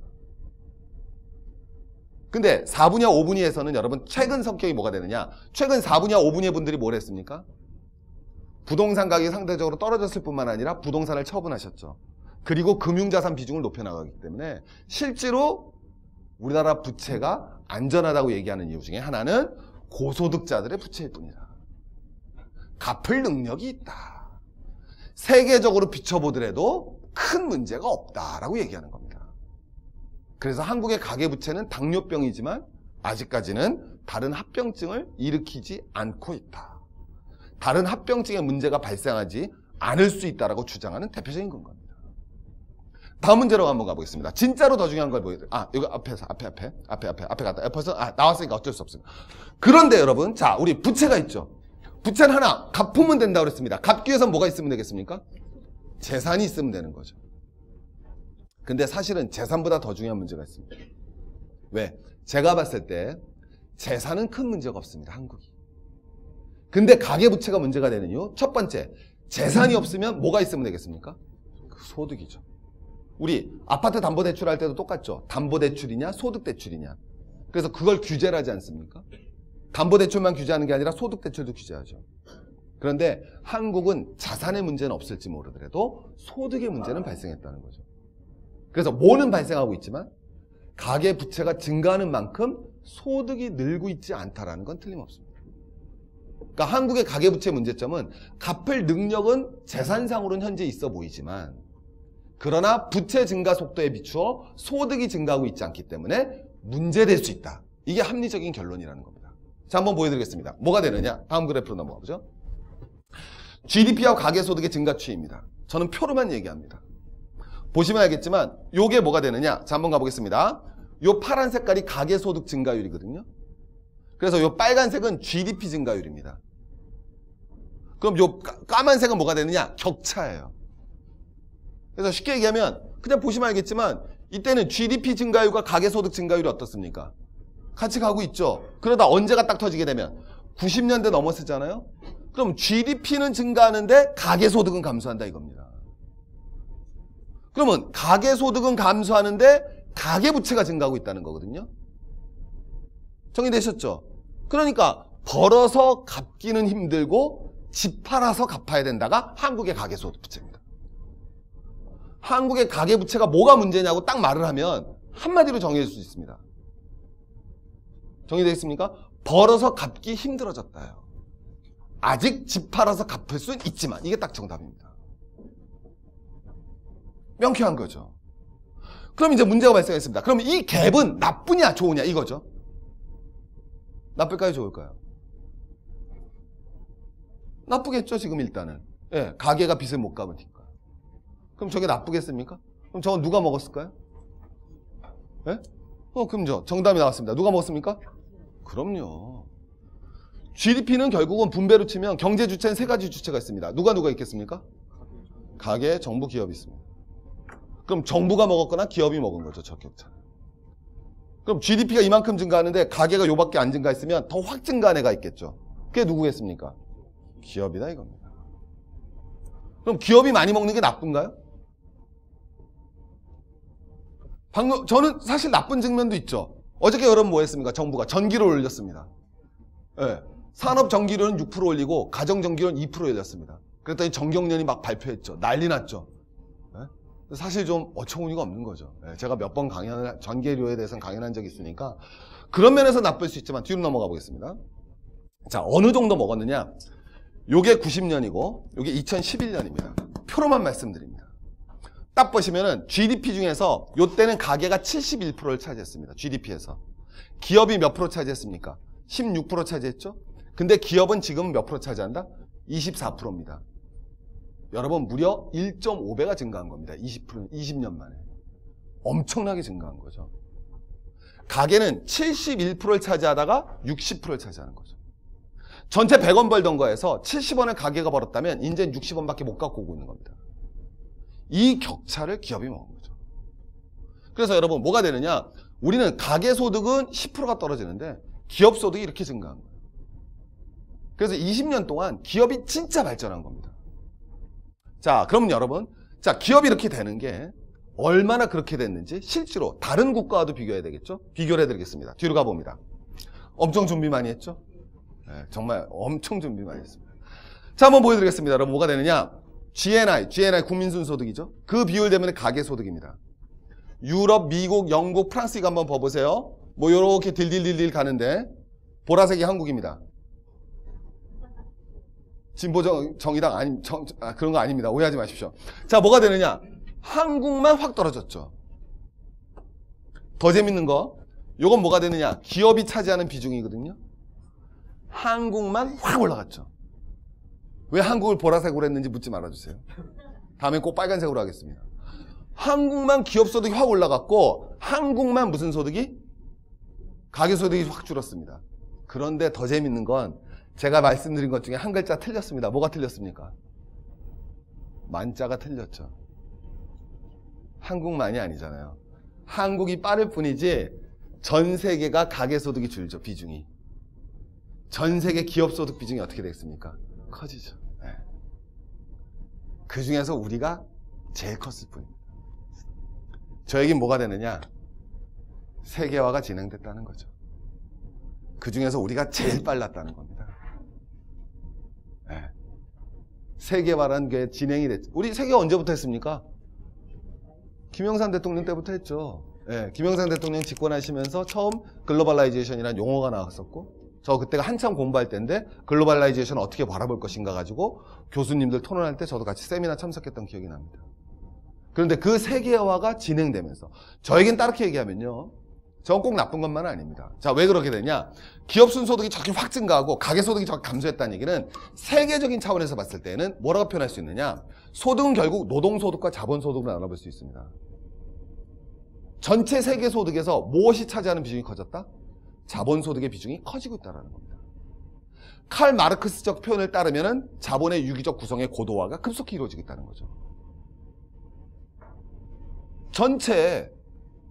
근데 4분위와 5분위에서는 여러분 최근 성격이 뭐가 되느냐? 최근 4분위와 5분위의 분들이 뭘 했습니까? 부동산 가격이 상대적으로 떨어졌을 뿐만 아니라 부동산을 처분하셨죠. 그리고 금융자산 비중을 높여나가기 때문에 실제로 우리나라 부채가 안전하다고 얘기하는 이유 중에 하나는 고소득자들의 부채일 뿐이다. 갚을 능력이 있다. 세계적으로 비춰보더라도 큰 문제가 없다라고 얘기하는 겁니다. 그래서 한국의 가계부채는 당뇨병이지만 아직까지는 다른 합병증을 일으키지 않고 있다. 다른 합병증의 문제가 발생하지 않을 수 있다라고 주장하는 대표적인 근거입니다. 다음 문제로 한번 가보겠습니다. 진짜로 더 중요한 걸 보여드릴게요. 여기 앞에 갔다. 벌써 나왔으니까 어쩔 수 없습니다. 그런데 여러분, 자, 우리 부채가 있죠. 부채는 하나 갚으면 된다고 그랬습니다. 갚기 위해서는 뭐가 있으면 되겠습니까? 재산이 있으면 되는 거죠. 근데 사실은 재산보다 더 중요한 문제가 있습니다. 왜? 제가 봤을 때 재산은 큰 문제가 없습니다. 한국이. 근데 가계부채가 문제가 되는 이유, 첫 번째, 재산이 없으면 뭐가 있으면 되겠습니까? 소득이죠. 우리 아파트 담보대출 할 때도 똑같죠. 담보대출이냐 소득대출이냐. 그래서 그걸 규제를 하지 않습니까? 담보대출만 규제하는 게 아니라 소득대출도 규제하죠. 그런데 한국은 자산의 문제는 없을지 모르더라도 소득의 문제는 발생했다는 거죠. 그래서 뭐는 발생하고 있지만 가계부채가 증가하는 만큼 소득이 늘고 있지 않다라는 건 틀림없습니다. 그러니까 한국의 가계부채 문제점은 갚을 능력은 재산상으로는 현재 있어 보이지만 그러나 부채 증가 속도에 비추어 소득이 증가하고 있지 않기 때문에 문제될 수 있다. 이게 합리적인 결론이라는 겁니다. 자, 한번 보여드리겠습니다. 뭐가 되느냐? 다음 그래프로 넘어가보죠. GDP와 가계소득의 증가 추이입니다. 저는 표로만 얘기합니다. 보시면 알겠지만 요게 뭐가 되느냐? 자, 한번 가보겠습니다. 요 파란 색깔이 가계소득 증가율이거든요. 그래서 요 빨간색은 GDP 증가율입니다. 그럼 요 까만색은 뭐가 되느냐? 격차예요. 그래서 쉽게 얘기하면 그냥 보시면 알겠지만 이때는 GDP 증가율과 가계소득 증가율이 어떻습니까? 같이 가고 있죠. 그러다 언제가 딱 터지게 되면 90년대 넘었었잖아요. 그럼 GDP는 증가하는데 가계소득은 감소한다 이겁니다. 그러면 가계소득은 감소하는데 가계부채가 증가하고 있다는 거거든요. 정리되셨죠? 그러니까 벌어서 갚기는 힘들고 집 팔아서 갚아야 된다가 한국의 가계소득 부채입니다. 한국의 가계부채가 뭐가 문제냐고 딱 말을 하면 한마디로 정의할 수 있습니다. 정의되겠습니까? 벌어서 갚기 힘들어졌다요. 아직 집 팔아서 갚을 수는 있지만 이게 딱 정답입니다. 명쾌한 거죠. 그럼 이제 문제가 발생했습니다. 그럼 이 갭은 나쁘냐 좋으냐 이거죠. 나쁠까요 좋을까요? 나쁘겠죠 지금 일단은. 예, 가계가 빚을 못 갚으니까. 그럼 저게 나쁘겠습니까? 그럼 저건 누가 먹었을까요? 예? 그럼요. 정답이 나왔습니다. 누가 먹었습니까? 그럼요. GDP는 결국은 분배로 치면 경제 주체는 세 가지 주체가 있습니다. 누가 있겠습니까? 가계, 정부, 기업이 있습니다. 그럼 정부가 먹었거나 기업이 먹은 거죠. 저 격차는. 그럼 GDP가 이만큼 증가하는데 가계가 요밖에 안 증가했으면 더 확 증가한 애가 있겠죠. 그게 누구겠습니까? 기업이다 이겁니다. 그럼 기업이 많이 먹는 게 나쁜가요? 방금 저는 사실 나쁜 측면도 있죠. 어저께 여러분 뭐 했습니까? 정부가 전기료 올렸습니다. 네. 산업 전기료는 6% 올리고 가정 전기료는 2% 올렸습니다. 그랬더니 정경련이 막 발표했죠. 난리 났죠. 네? 사실 좀 어처구니가 없는 거죠. 네. 제가 몇 번 전기료에 대해서는 강연한 적이 있으니까 그런 면에서 나쁠 수 있지만 뒤로 넘어가 보겠습니다. 자, 어느 정도 먹었느냐? 요게 90년이고 요게 2011년입니다. 표로만 말씀드립니다. 딱 보시면은 GDP 중에서 요때는 가계가 71%를 차지했습니다. GDP에서. 기업이 몇 프로 차지했습니까? 16% 차지했죠? 근데 기업은 지금 몇 프로 차지한다? 24%입니다. 여러분 무려 1.5배가 증가한 겁니다. 20년 만에. 엄청나게 증가한 거죠. 가계는 71%를 차지하다가 60%를 차지하는 거죠. 전체 100원 벌던 거에서 70원을 가계가 벌었다면 이제는 60원밖에 못 갖고 오고 있는 겁니다. 이 격차를 기업이 먹은 거죠. 그래서 여러분 뭐가 되느냐? 우리는 가계소득은 10%가 떨어지는데 기업 소득이 이렇게 증가한 거예요. 그래서 20년 동안 기업이 진짜 발전한 겁니다. 자, 그러면 여러분, 자, 기업이 이렇게 되는 게 얼마나 그렇게 됐는지 실제로 다른 국가와도 비교해야 되겠죠? 비교를 해드리겠습니다. 뒤로 가봅니다. 엄청 준비 많이 했죠? 네, 정말 엄청 준비 많이 했습니다. 자, 한번 보여드리겠습니다. 여러분, 뭐가 되느냐? GNI 국민순소득이죠. 그 비율 때문에 가계소득입니다. 유럽, 미국, 영국, 프랑스 이거 한번 봐보세요. 뭐 요렇게 딜딜딜딜 가는데 보라색이 한국입니다. 진보정의당 그런 거 아닙니다. 오해하지 마십시오. 자, 뭐가 되느냐? 한국만 확 떨어졌죠. 더 재밌는 거, 요건 뭐가 되느냐? 기업이 차지하는 비중이거든요. 한국만 확 올라갔죠. 왜 한국을 보라색으로 했는지 묻지 말아주세요. 다음에 꼭 빨간색으로 하겠습니다. 한국만 기업 소득이 확 올라갔고 한국만 무슨 소득이? 가계소득이 확 줄었습니다. 그런데 더 재밌는 건 제가 말씀드린 것 중에 한 글자 틀렸습니다. 뭐가 틀렸습니까? 만자가 틀렸죠. 한국만이 아니잖아요. 한국이 빠를 뿐이지 전 세계가 가계소득이 줄죠. 비중이. 전 세계 기업소득 비중이 어떻게 되겠습니까? 커지죠. 네. 그 중에서 우리가 제일 컸을 뿐입니다. 저에겐 뭐가 되느냐? 세계화가 진행됐다는 거죠. 그 중에서 우리가 제일 빨랐다는 겁니다. 네. 세계화라는 게 진행이 됐죠. 우리 세계화 언제부터 했습니까? 김영삼 대통령 때부터 했죠. 네. 김영삼 대통령 집권하시면서 처음 글로벌라이제이션이라는 용어가 나왔었고, 저 그때가 한참 공부할 때인데 글로벌라이제이션 어떻게 바라볼 것인가 가지고 교수님들 토론할 때 저도 같이 세미나 참석했던 기억이 납니다. 그런데 그 세계화가 진행되면서 저에겐 따르게 얘기하면요, 저건 꼭 나쁜 것만은 아닙니다. 자, 왜 그렇게 되냐? 기업 순소득이 저렇게 확 증가하고 가계소득이 저렇게 감소했다는 얘기는 세계적인 차원에서 봤을 때는 뭐라고 표현할 수 있느냐? 소득은 결국 노동소득과 자본소득으로 나눠볼 수 있습니다. 전체 세계소득에서 무엇이 차지하는 비중이 커졌다? 자본소득의 비중이 커지고 있다는 겁니다. 칼 마르크스적 표현을 따르면 자본의 유기적 구성의 고도화가 급속히 이루어지고 있다는 거죠. 전체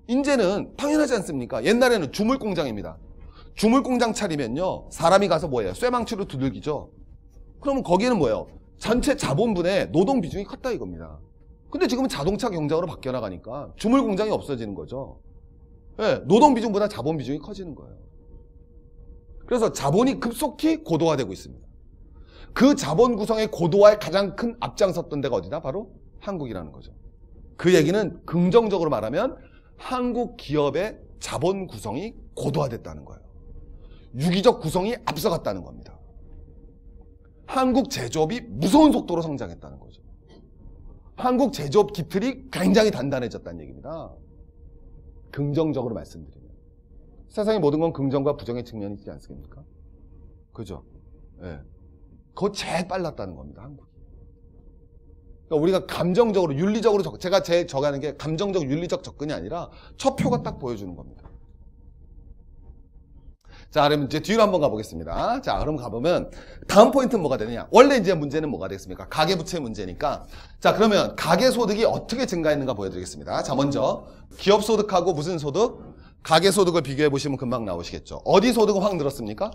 이제는 당연하지 않습니까? 옛날에는 주물공장입니다. 주물공장 차리면요, 사람이 가서 뭐예요? 쇠망치로 두들기죠. 그러면 거기에는 뭐예요? 전체 자본분의 노동 비중이 컸다 이겁니다. 근데 지금은 자동차 경장으로 바뀌어 나가니까 주물공장이 없어지는 거죠. 네, 노동 비중보다 자본 비중이 커지는 거예요. 그래서 자본이 급속히 고도화되고 있습니다. 그 자본 구성의 고도화에 가장 큰 앞장섰던 데가 어디다? 바로 한국이라는 거죠. 그 얘기는 긍정적으로 말하면 한국 기업의 자본 구성이 고도화됐다는 거예요. 유기적 구성이 앞서갔다는 겁니다. 한국 제조업이 무서운 속도로 성장했다는 거죠. 한국 제조업 기틀이 굉장히 단단해졌다는 얘기입니다. 긍정적으로 말씀드리면. 세상의 모든 건 긍정과 부정의 측면이 있지 않습니까? 그죠? 예. 네. 그거 제일 빨랐다는 겁니다, 한국이. 그러니까 우리가 감정적으로, 윤리적으로, 제가 제일 적하는 게 감정적, 윤리적 접근이 아니라 척표가 딱 보여주는 겁니다. 자, 그러면 이제 뒤로 한번 가보겠습니다. 자, 그럼 가보면 다음 포인트는 뭐가 되느냐? 원래 이제 문제는 뭐가 되겠습니까? 가계부채 문제니까. 자, 그러면 가계소득이 어떻게 증가했는가 보여드리겠습니다. 자, 먼저 기업소득하고 무슨 소득? 가계소득을 비교해 보시면 금방 나오시겠죠. 어디 소득은 확 늘었습니까?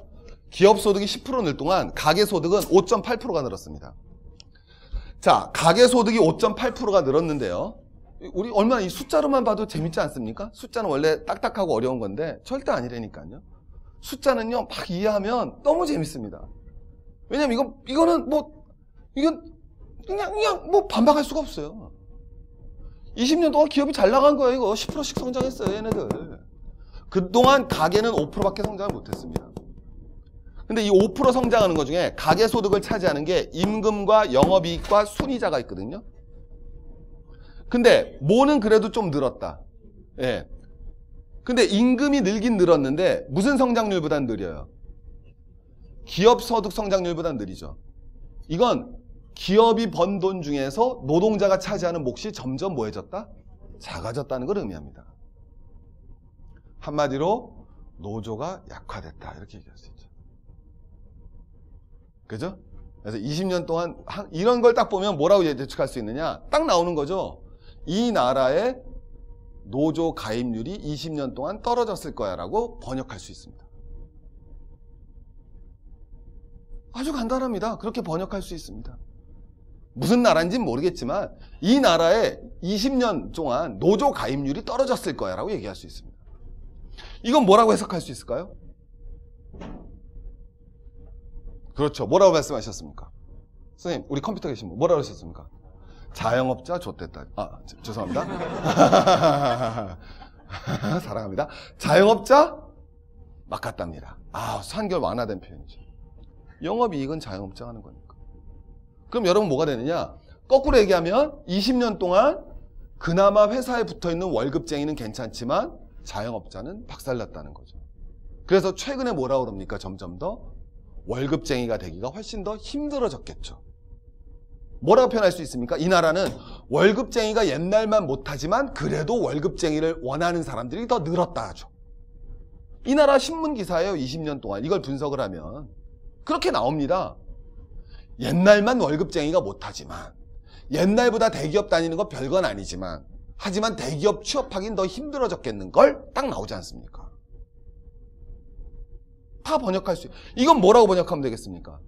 기업소득이 10% 늘 동안 가계소득은 5.8%가 늘었습니다. 자, 가계소득이 5.8%가 늘었는데요. 우리 얼마나 이 숫자로만 봐도 재밌지 않습니까? 숫자는 원래 딱딱하고 어려운 건데 절대 아니라니까요. 숫자는요, 막 이해하면 너무 재밌습니다. 왜냐면 이거는 뭐, 이건 그냥 뭐 반박할 수가 없어요. 20년 동안 기업이 잘 나간 거예요, 이거. 10%씩 성장했어요, 얘네들. 그동안 가계는 5%밖에 성장을 못했습니다. 근데 이 5% 성장하는 것 중에 가계소득을 차지하는 게 임금과 영업이익과 순이자가 있거든요. 근데 뭐는 그래도 좀 늘었다. 예. 근데 임금이 늘긴 늘었는데 무슨 성장률보단 느려요? 기업소득 성장률보단 느리죠. 이건 기업이 번 돈 중에서 노동자가 차지하는 몫이 점점 뭐해졌다? 작아졌다는 걸 의미합니다. 한마디로 노조가 약화됐다, 이렇게 얘기할 수 있죠. 그죠? 그래서 20년 동안 이런 걸 딱 보면 뭐라고 예측할 수 있느냐? 딱 나오는 거죠. 이 나라의 노조 가입률이 20년 동안 떨어졌을 거야 라고 번역할 수 있습니다. 아주 간단합니다. 그렇게 번역할 수 있습니다. 무슨 나라인지는 모르겠지만 이 나라에 20년 동안 노조 가입률이 떨어졌을 거야 라고 얘기할 수 있습니다. 이건 뭐라고 해석할 수 있을까요? 그렇죠. 뭐라고 말씀하셨습니까? 선생님, 우리 컴퓨터 계신 분 뭐라고 하셨습니까? 자영업자 좆됐다. 죄송합니다. 사랑합니다. 자영업자 막갔답니다. 한결 완화된 표현이죠. 영업이익은 자영업자가 하는 거니까. 그럼 여러분 뭐가 되느냐? 거꾸로 얘기하면 20년 동안 그나마 회사에 붙어있는 월급쟁이는 괜찮지만 자영업자는 박살났다는 거죠. 그래서 최근에 뭐라고 그럽니까? 점점 더 월급쟁이가 되기가 훨씬 더 힘들어졌겠죠. 뭐라고 표현할 수 있습니까? 이 나라는 월급쟁이가 옛날만 못하지만 그래도 월급쟁이를 원하는 사람들이 더 늘었다 하죠. 이 나라 신문기사예요. 20년 동안. 이걸 분석을 하면 그렇게 나옵니다. 옛날만 월급쟁이가 못하지만 옛날보다 대기업 다니는 거 별건 아니지만 하지만 대기업 취업하긴 더 힘들어졌겠는걸? 딱 나오지 않습니까? 다 번역할 수 있어요. 이건 뭐라고 번역하면 되겠습니까?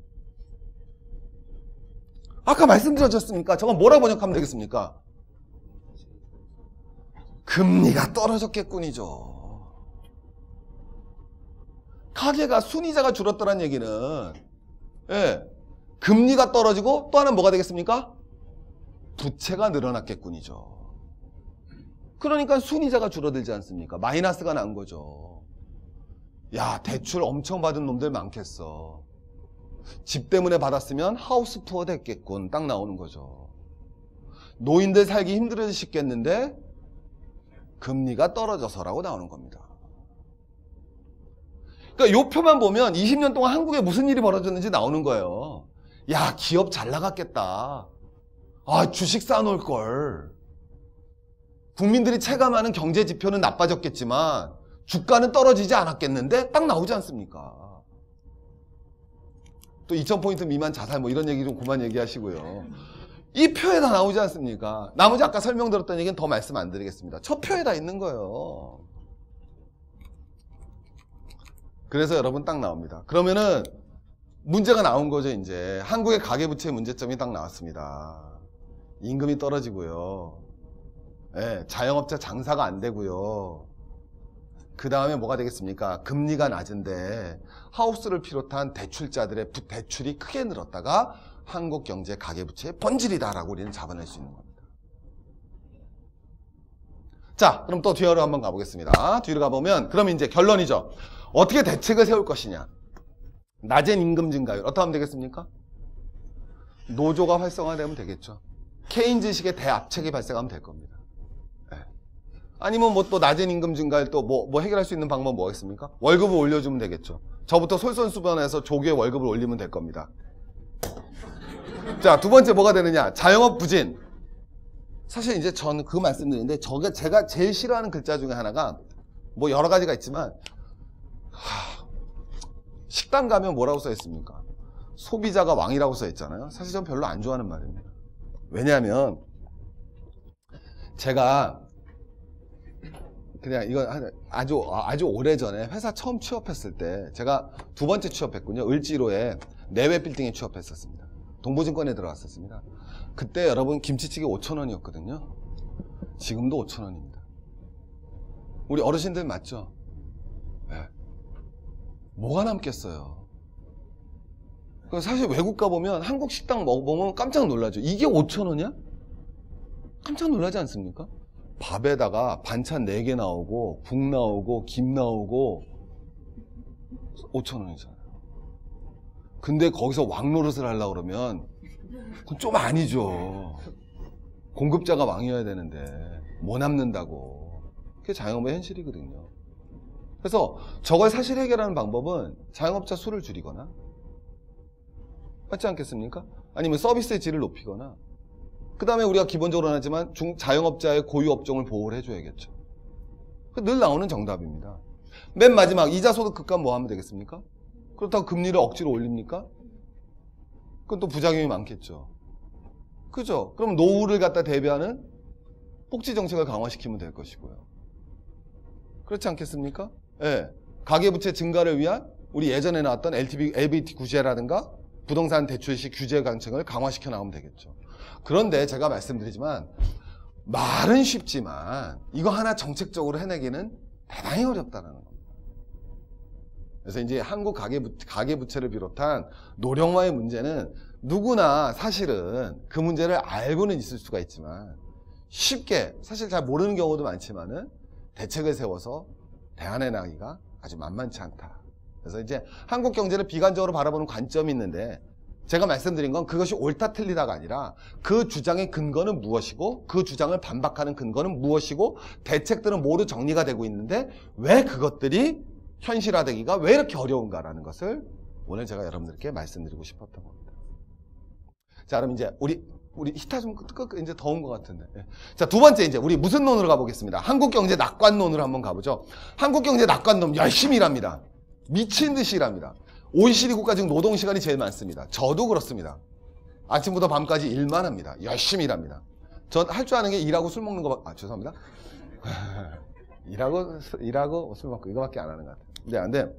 아까 말씀드렸습니까? 저건 뭐라고 번역하면 되겠습니까? 금리가 떨어졌겠군이죠. 가계가 순이자가 줄었다는 얘기는 금리가 떨어지고 또 하나는 뭐가 되겠습니까? 부채가 늘어났겠군이죠. 그러니까 순이자가 줄어들지 않습니까? 마이너스가 난 거죠. 야, 대출 엄청 받은 놈들 많겠어. 집 때문에 받았으면 하우스 푸어 됐겠군. 딱 나오는 거죠. 노인들 살기 힘들어지겠는데 금리가 떨어져서라고 나오는 겁니다. 그러니까 요 표만 보면 20년 동안 한국에 무슨 일이 벌어졌는지 나오는 거예요. 야, 기업 잘 나갔겠다. 주식 쌓아놓을 걸. 국민들이 체감하는 경제 지표는 나빠졌겠지만 주가는 떨어지지 않았겠는데 딱 나오지 않습니까? 또 2000포인트 미만 자살 뭐 이런 얘기 좀 그만 얘기하시고요. 이 표에 다 나오지 않습니까? 나머지 아까 설명드렸던 얘기는 더 말씀 안 드리겠습니다. 첫 표에 다 있는 거예요. 그래서 여러분 딱 나옵니다. 그러면은 문제가 나온 거죠. 이제 한국의 가계부채 문제점이 딱 나왔습니다. 임금이 떨어지고요. 자영업자 장사가 안 되고요. 그 다음에 뭐가 되겠습니까? 금리가 낮은데 하우스를 비롯한 대출자들의 대출이 크게 늘었다가 한국 경제 가계부채의 본질이다라고 우리는 잡아낼 수 있는 겁니다. 자, 그럼 또 뒤로 한번 가보겠습니다. 뒤로 가보면 그럼 이제 결론이죠. 어떻게 대책을 세울 것이냐? 낮은 임금 증가율 어떻게 하면 되겠습니까? 노조가 활성화되면 되겠죠. 케인즈식의 대압책이 발생하면 될 겁니다. 아니면 뭐 또 낮은 임금 증가율 또 뭐 해결할 수 있는 방법은 뭐겠습니까? 월급을 올려주면 되겠죠. 저부터 솔선수변해서 조교의 월급을 올리면 될 겁니다. 자, 두 번째 뭐가 되느냐? 자영업 부진. 사실 이제 저는 그 말씀드리는데 제가 제일 싫어하는 글자 중에 하나가 뭐 여러 가지가 있지만 식당 가면 뭐라고 써 있습니까? 소비자가 왕이라고 써 있잖아요. 사실 전 별로 안 좋아하는 말입니다. 왜냐하면 제가 그냥 이건 아주 오래전에 회사 처음 취업했을 때 제가 두 번째 취업했군요. 을지로에 내외 빌딩에 취업했었습니다. 동부증권에 들어갔었습니다. 그때 여러분 김치찌개 5,000원이었거든요. 지금도 5,000원입니다. 우리 어르신들 맞죠? 네. 뭐가 남겠어요? 사실 외국 가보면 한국 식당 먹으면 깜짝 놀라죠. 이게 5,000원이야? 깜짝 놀라지 않습니까? 밥에다가 반찬 4개 나오고 국 나오고 김 나오고 5,000원이잖아요. 근데 거기서 왕노릇을 하려고 그러면 그건 좀 아니죠. 공급자가 왕이어야 되는데 뭐 남는다고. 그게 자영업의 현실이거든요. 그래서 저걸 사실 해결하는 방법은 자영업자 수를 줄이거나 맞지 않겠습니까? 아니면 서비스의 질을 높이거나 그 다음에 우리가 기본적으로 하지만 자영업자의 고유 업종을 보호를 해줘야겠죠. 늘 나오는 정답입니다. 맨 마지막 이자 소득 급감 뭐 하면 되겠습니까? 그렇다고 금리를 억지로 올립니까? 그건 또 부작용이 많겠죠. 그죠? 그럼 노후를 갖다 대비하는 복지 정책을 강화시키면 될 것이고요. 그렇지 않겠습니까? 예. 가계부채 증가를 위한 우리 예전에 나왔던 LBT 구제라든가 부동산 대출 시 규제 강층을 강화시켜 나가면 되겠죠. 그런데 제가 말씀드리지만 말은 쉽지만 이거 하나 정책적으로 해내기는 대단히 어렵다는 겁니다. 그래서 이제 한국 가계부채를 비롯한 노령화의 문제는 누구나 사실은 그 문제를 알고는 있을 수가 있지만 쉽게 사실 잘 모르는 경우도 많지만은 대책을 세워서 대안해 나가기가 아주 만만치 않다. 그래서 이제 한국 경제를 비관적으로 바라보는 관점이 있는데 제가 말씀드린 건 그것이 옳다 틀리다가 아니라 그 주장의 근거는 무엇이고 그 주장을 반박하는 근거는 무엇이고 대책들은 뭐로 정리가 되고 있는데 왜 그것들이 현실화되기가 왜 이렇게 어려운가라는 것을 오늘 제가 여러분들께 말씀드리고 싶었던 겁니다. 자, 그럼 이제 우리 히타 좀 이제 더운 것 같은데. 자, 두 번째 이제 우리 무슨 논으로 가보겠습니다. 한국경제 낙관론으로 한번 가보죠. 한국경제 낙관론 열심히 일합니다. 미친 듯이 일합니다. OECD 국가 중 노동시간이 제일 많습니다. 저도 그렇습니다. 아침부터 밤까지 일만 합니다. 열심히 일합니다. 전 할 줄 아는 게 일하고 술 먹는 거, 죄송합니다. 일하고 술 먹고 이거밖에 안 하는 것 같아요. 근데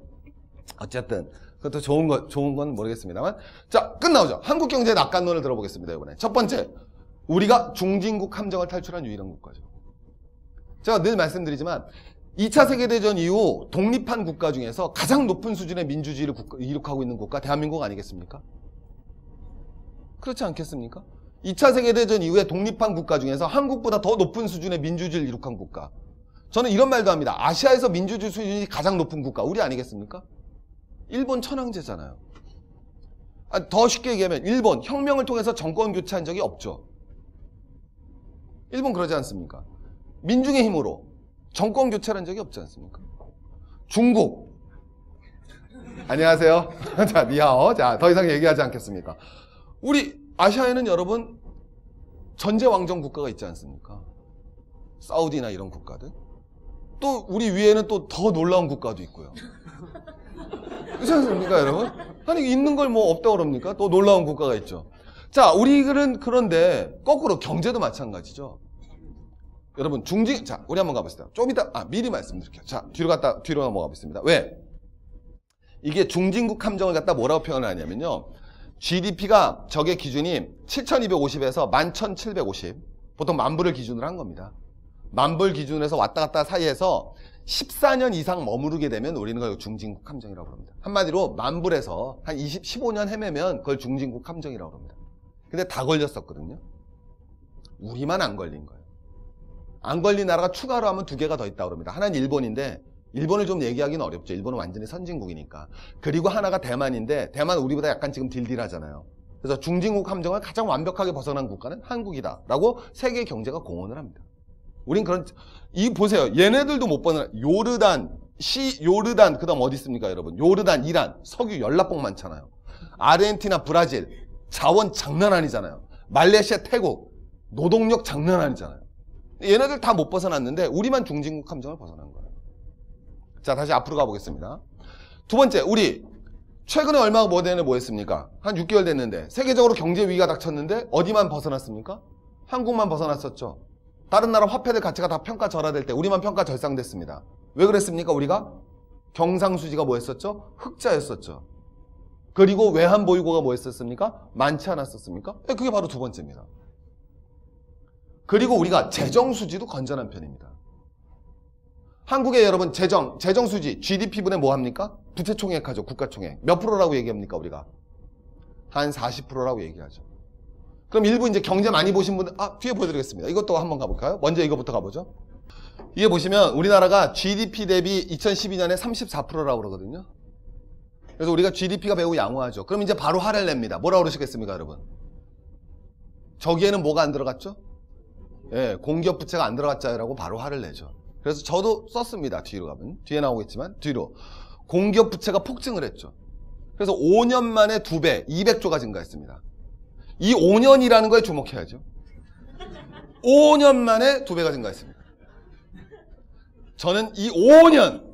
어쨌든 그것도 좋은 건 모르겠습니다만. 자, 끝나오죠. 한국경제 낙관론을 들어보겠습니다. 이번에. 첫 번째, 우리가 중진국 함정을 탈출한 유일한 국가죠. 제가 늘 말씀드리지만 2차 세계대전 이후 독립한 국가 중에서 가장 높은 수준의 민주주의를 이룩하고 있는 국가 대한민국 아니겠습니까? 그렇지 않겠습니까? 2차 세계대전 이후에 독립한 국가 중에서 한국보다 더 높은 수준의 민주주의를 이룩한 국가. 저는 이런 말도 합니다. 아시아에서 민주주의 수준이 가장 높은 국가 우리 아니겠습니까? 일본 천황제잖아요. 더 쉽게 얘기하면 일본 혁명을 통해서 정권 교체한 적이 없죠. 일본 그러지 않습니까? 민중의 힘으로 정권 교체를 한 적이 없지 않습니까? 중국. 안녕하세요. 자, 니하오. 자, 더 이상 얘기하지 않겠습니까? 우리 아시아에는 여러분 전제왕정 국가가 있지 않습니까? 사우디나 이런 국가들. 또 우리 위에는 또 더 놀라운 국가도 있고요. 그렇지 않습니까, 여러분? 아니, 있는 걸 뭐 없다고 그럽니까? 또 놀라운 국가가 있죠. 자, 우리는 그런데 거꾸로 경제도 마찬가지죠. 여러분, 자, 우리 한번 가보시다. 좀 이따, 미리 말씀드릴게요. 자, 뒤로 넘어가 보겠습니다. 왜? 이게 중진국 함정을 갖다 뭐라고 표현하냐면요. GDP가 적의 기준이 7,250에서 11,750. 보통 만불을 기준으로 한 겁니다. 만불 기준에서 왔다 갔다 사이에서 14년 이상 머무르게 되면 우리는 그걸 중진국 함정이라고 합니다. 한마디로 만불에서 한 15년 헤매면 그걸 중진국 함정이라고 합니다. 근데 다 걸렸었거든요. 우리만 안 걸린 거예요. 안 걸린 나라가 추가로 하면 2개가 더 있다고 합니다. 하나는 일본인데 일본을 좀 얘기하기는 어렵죠. 일본은 완전히 선진국이니까. 그리고 하나가 대만인데 대만 우리보다 약간 지금 딜딜하잖아요. 그래서 중진국 함정을 가장 완벽하게 벗어난 국가는 한국이다라고 세계 경제가 공언을 합니다. 우린 보세요. 얘네들도 못 벗어나. 요르단, 그 다음 어디 있습니까, 여러분? 요르단, 이란, 석유 연락봉 많잖아요. 아르헨티나, 브라질, 자원 장난 아니잖아요. 말레이시아, 태국, 노동력 장난 아니잖아요. 얘네들 다 못 벗어났는데, 우리만 중진국 함정을 벗어난 거예요. 자, 다시 앞으로 가보겠습니다. 두 번째, 우리, 최근에 얼마가 뭐 했습니까? 한 6개월 됐는데, 세계적으로 경제 위기가 닥쳤는데, 어디만 벗어났습니까? 한국만 벗어났었죠. 다른 나라 화폐들 가치가 다 평가 절하될 때 우리만 평가 절상됐습니다. 왜 그랬습니까? 우리가 경상수지가 뭐 했었죠? 흑자였었죠. 그리고 외환 보유고가 뭐 했었습니까? 많지 않았었습니까? 그게 바로 두 번째입니다. 그리고 우리가 재정수지도 건전한 편입니다. 한국의 여러분 재정수지 GDP분에 뭐 합니까? 부채총액하죠. 국가총액. 몇 프로라고 얘기합니까? 우리가 한 40%라고 얘기하죠. 그럼 일부 이제 경제 많이 보신 분들, 뒤에 보여드리겠습니다. 이것도 한번 가볼까요? 먼저 이거부터 가보죠. 이게 보시면 우리나라가 GDP 대비 2012년에 34%라고 그러거든요. 그래서 우리가 GDP가 매우 양호하죠. 그럼 이제 바로 화를 냅니다. 뭐라고 그러시겠습니까, 여러분? 저기에는 뭐가 안 들어갔죠? 예, 공기업 부채가 안 들어갔자라고 바로 화를 내죠. 그래서 저도 썼습니다. 뒤로 가면. 뒤에 나오겠지만, 뒤로. 공기업 부채가 폭증을 했죠. 그래서 5년 만에 2배, 200조가 증가했습니다. 이 5년이라는 거에 주목해야죠. 5년 만에 2배가 증가했습니다. 저는 이 5년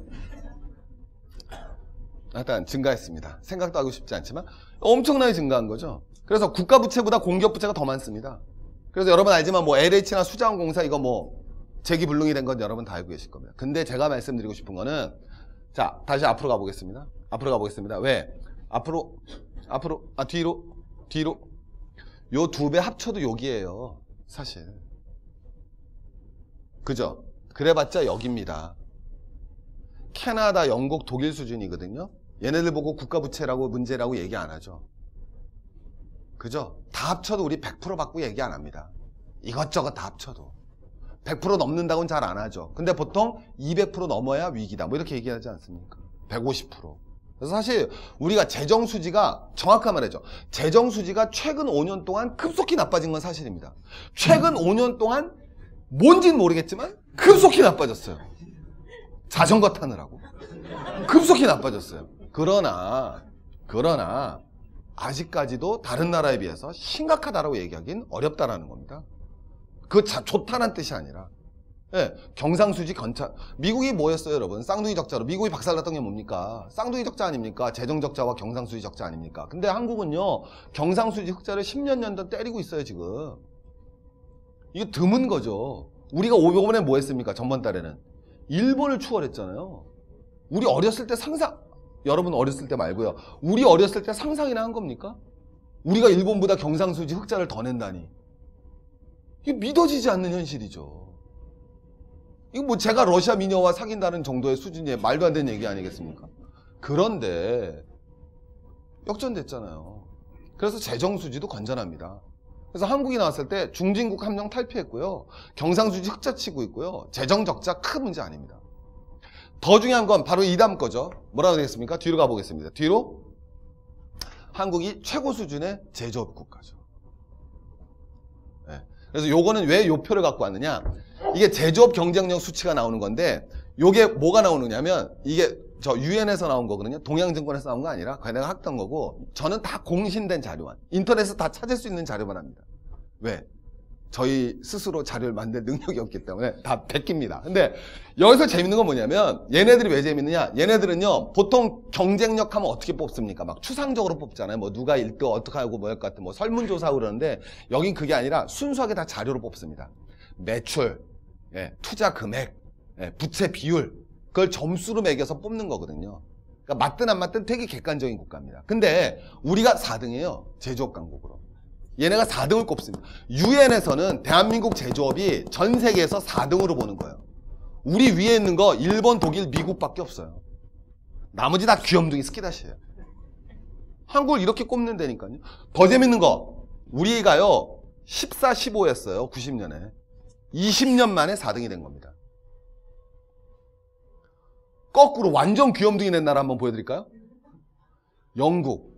일단 증가했습니다. 생각도 하고 싶지 않지만 엄청나게 증가한 거죠. 그래서 국가 부채보다 공기업 부채가 더 많습니다. 그래서 여러분 알지만 뭐 LH나 수자원공사 이거 뭐 재기불능이 된 건 여러분 다 알고 계실 겁니다. 근데 제가 말씀드리고 싶은 거는 자, 다시 앞으로 가보겠습니다. 왜? 앞으로 앞으로, 뒤로. 요 2배 합쳐도 여기에요. 사실. 그죠? 그래봤자 여기입니다. 캐나다, 영국, 독일 수준이거든요. 얘네들 보고 국가부채라고 문제라고 얘기 안 하죠. 그죠? 다 합쳐도 우리 100% 받고 얘기 안 합니다. 이것저것 다 합쳐도. 100% 넘는다고는 잘 안 하죠. 근데 보통 200% 넘어야 위기다. 뭐 이렇게 얘기하지 않습니까? 150%. 그래서 사실 우리가 재정수지가 정확한 말이죠. 재정수지가 최근 5년 동안 급속히 나빠진 건 사실입니다. 최근 5년 동안 뭔지는 모르겠지만 급속히 나빠졌어요. 자전거 타느라고. 급속히 나빠졌어요. 그러나 아직까지도 다른 나라에 비해서 심각하다라고 얘기하기는 어렵다라는 겁니다. 좋다는 뜻이 아니라. 예, 경상수지 미국이 뭐였어요, 여러분? 쌍둥이 적자로. 미국이 박살났던 게 뭡니까? 쌍둥이 적자 아닙니까? 재정 적자와 경상수지 적자 아닙니까? 근데 한국은요, 경상수지 흑자를 10년 년도 때리고 있어요, 지금. 이게 드문 거죠. 우리가 500원에 뭐 했습니까? 전번 달에는. 일본을 추월했잖아요. 우리 어렸을 때 여러분 어렸을 때 말고요. 우리 어렸을 때 상상이나 한 겁니까? 우리가 일본보다 경상수지 흑자를 더 낸다니. 이게 믿어지지 않는 현실이죠. 이거 뭐 제가 러시아 미녀와 사귄다는 정도의 수준의 말도 안 되는 얘기 아니겠습니까? 그런데 역전됐잖아요. 그래서 재정수지도 건전합니다. 그래서 한국이 나왔을 때 중진국 함정 탈피했고요. 경상수지 흑자 치고 있고요. 재정적자 큰 문제 아닙니다. 더 중요한 건 바로 이 다음 거죠. 뭐라고 되겠습니까? 뒤로 가보겠습니다. 뒤로. 한국이 최고 수준의 제조업 국가죠. 네. 그래서 요거는 왜 요 표를 갖고 왔느냐. 이게 제조업 경쟁력 수치가 나오는 건데 요게 뭐가 나오느냐면 이게 저 유엔에서 나온 거거든요. 동양증권에서 나온 거 아니라 그냥 내가 학던 거고 저는 다 공신된 자료만 인터넷에서 다 찾을 수 있는 자료만 합니다. 왜? 저희 스스로 자료를 만들 능력이 없기 때문에 다 베낍니다. 근데 여기서 재밌는 건 뭐냐면 얘네들이 왜 재밌느냐. 얘네들은요 보통 경쟁력 하면 어떻게 뽑습니까? 막 추상적으로 뽑잖아요. 뭐 누가 1등 어떻게 하고 뭐 할 것 같은 뭐 설문조사하고 그러는데 여긴 그게 아니라 순수하게 다 자료로 뽑습니다. 매출, 투자 금액, 부채 비율 그걸 점수로 매겨서 뽑는 거거든요. 그러니까 맞든 안 맞든 되게 객관적인 국가입니다. 근데 우리가 4등이에요. 제조업 강국으로. 얘네가 4등을 꼽습니다. 유엔에서는 대한민국 제조업이 전 세계에서 4등으로 보는 거예요. 우리 위에 있는 거 일본, 독일, 미국밖에 없어요. 나머지 다 귀염둥이 스키다시예요. 한국을 이렇게 꼽는다니까요. 더 재밌는 거 우리가요 14, 15였어요. 90년에. 20년 만에 4등이 된 겁니다. 거꾸로 완전 귀염둥이 낸 나라 한번 보여드릴까요? 영국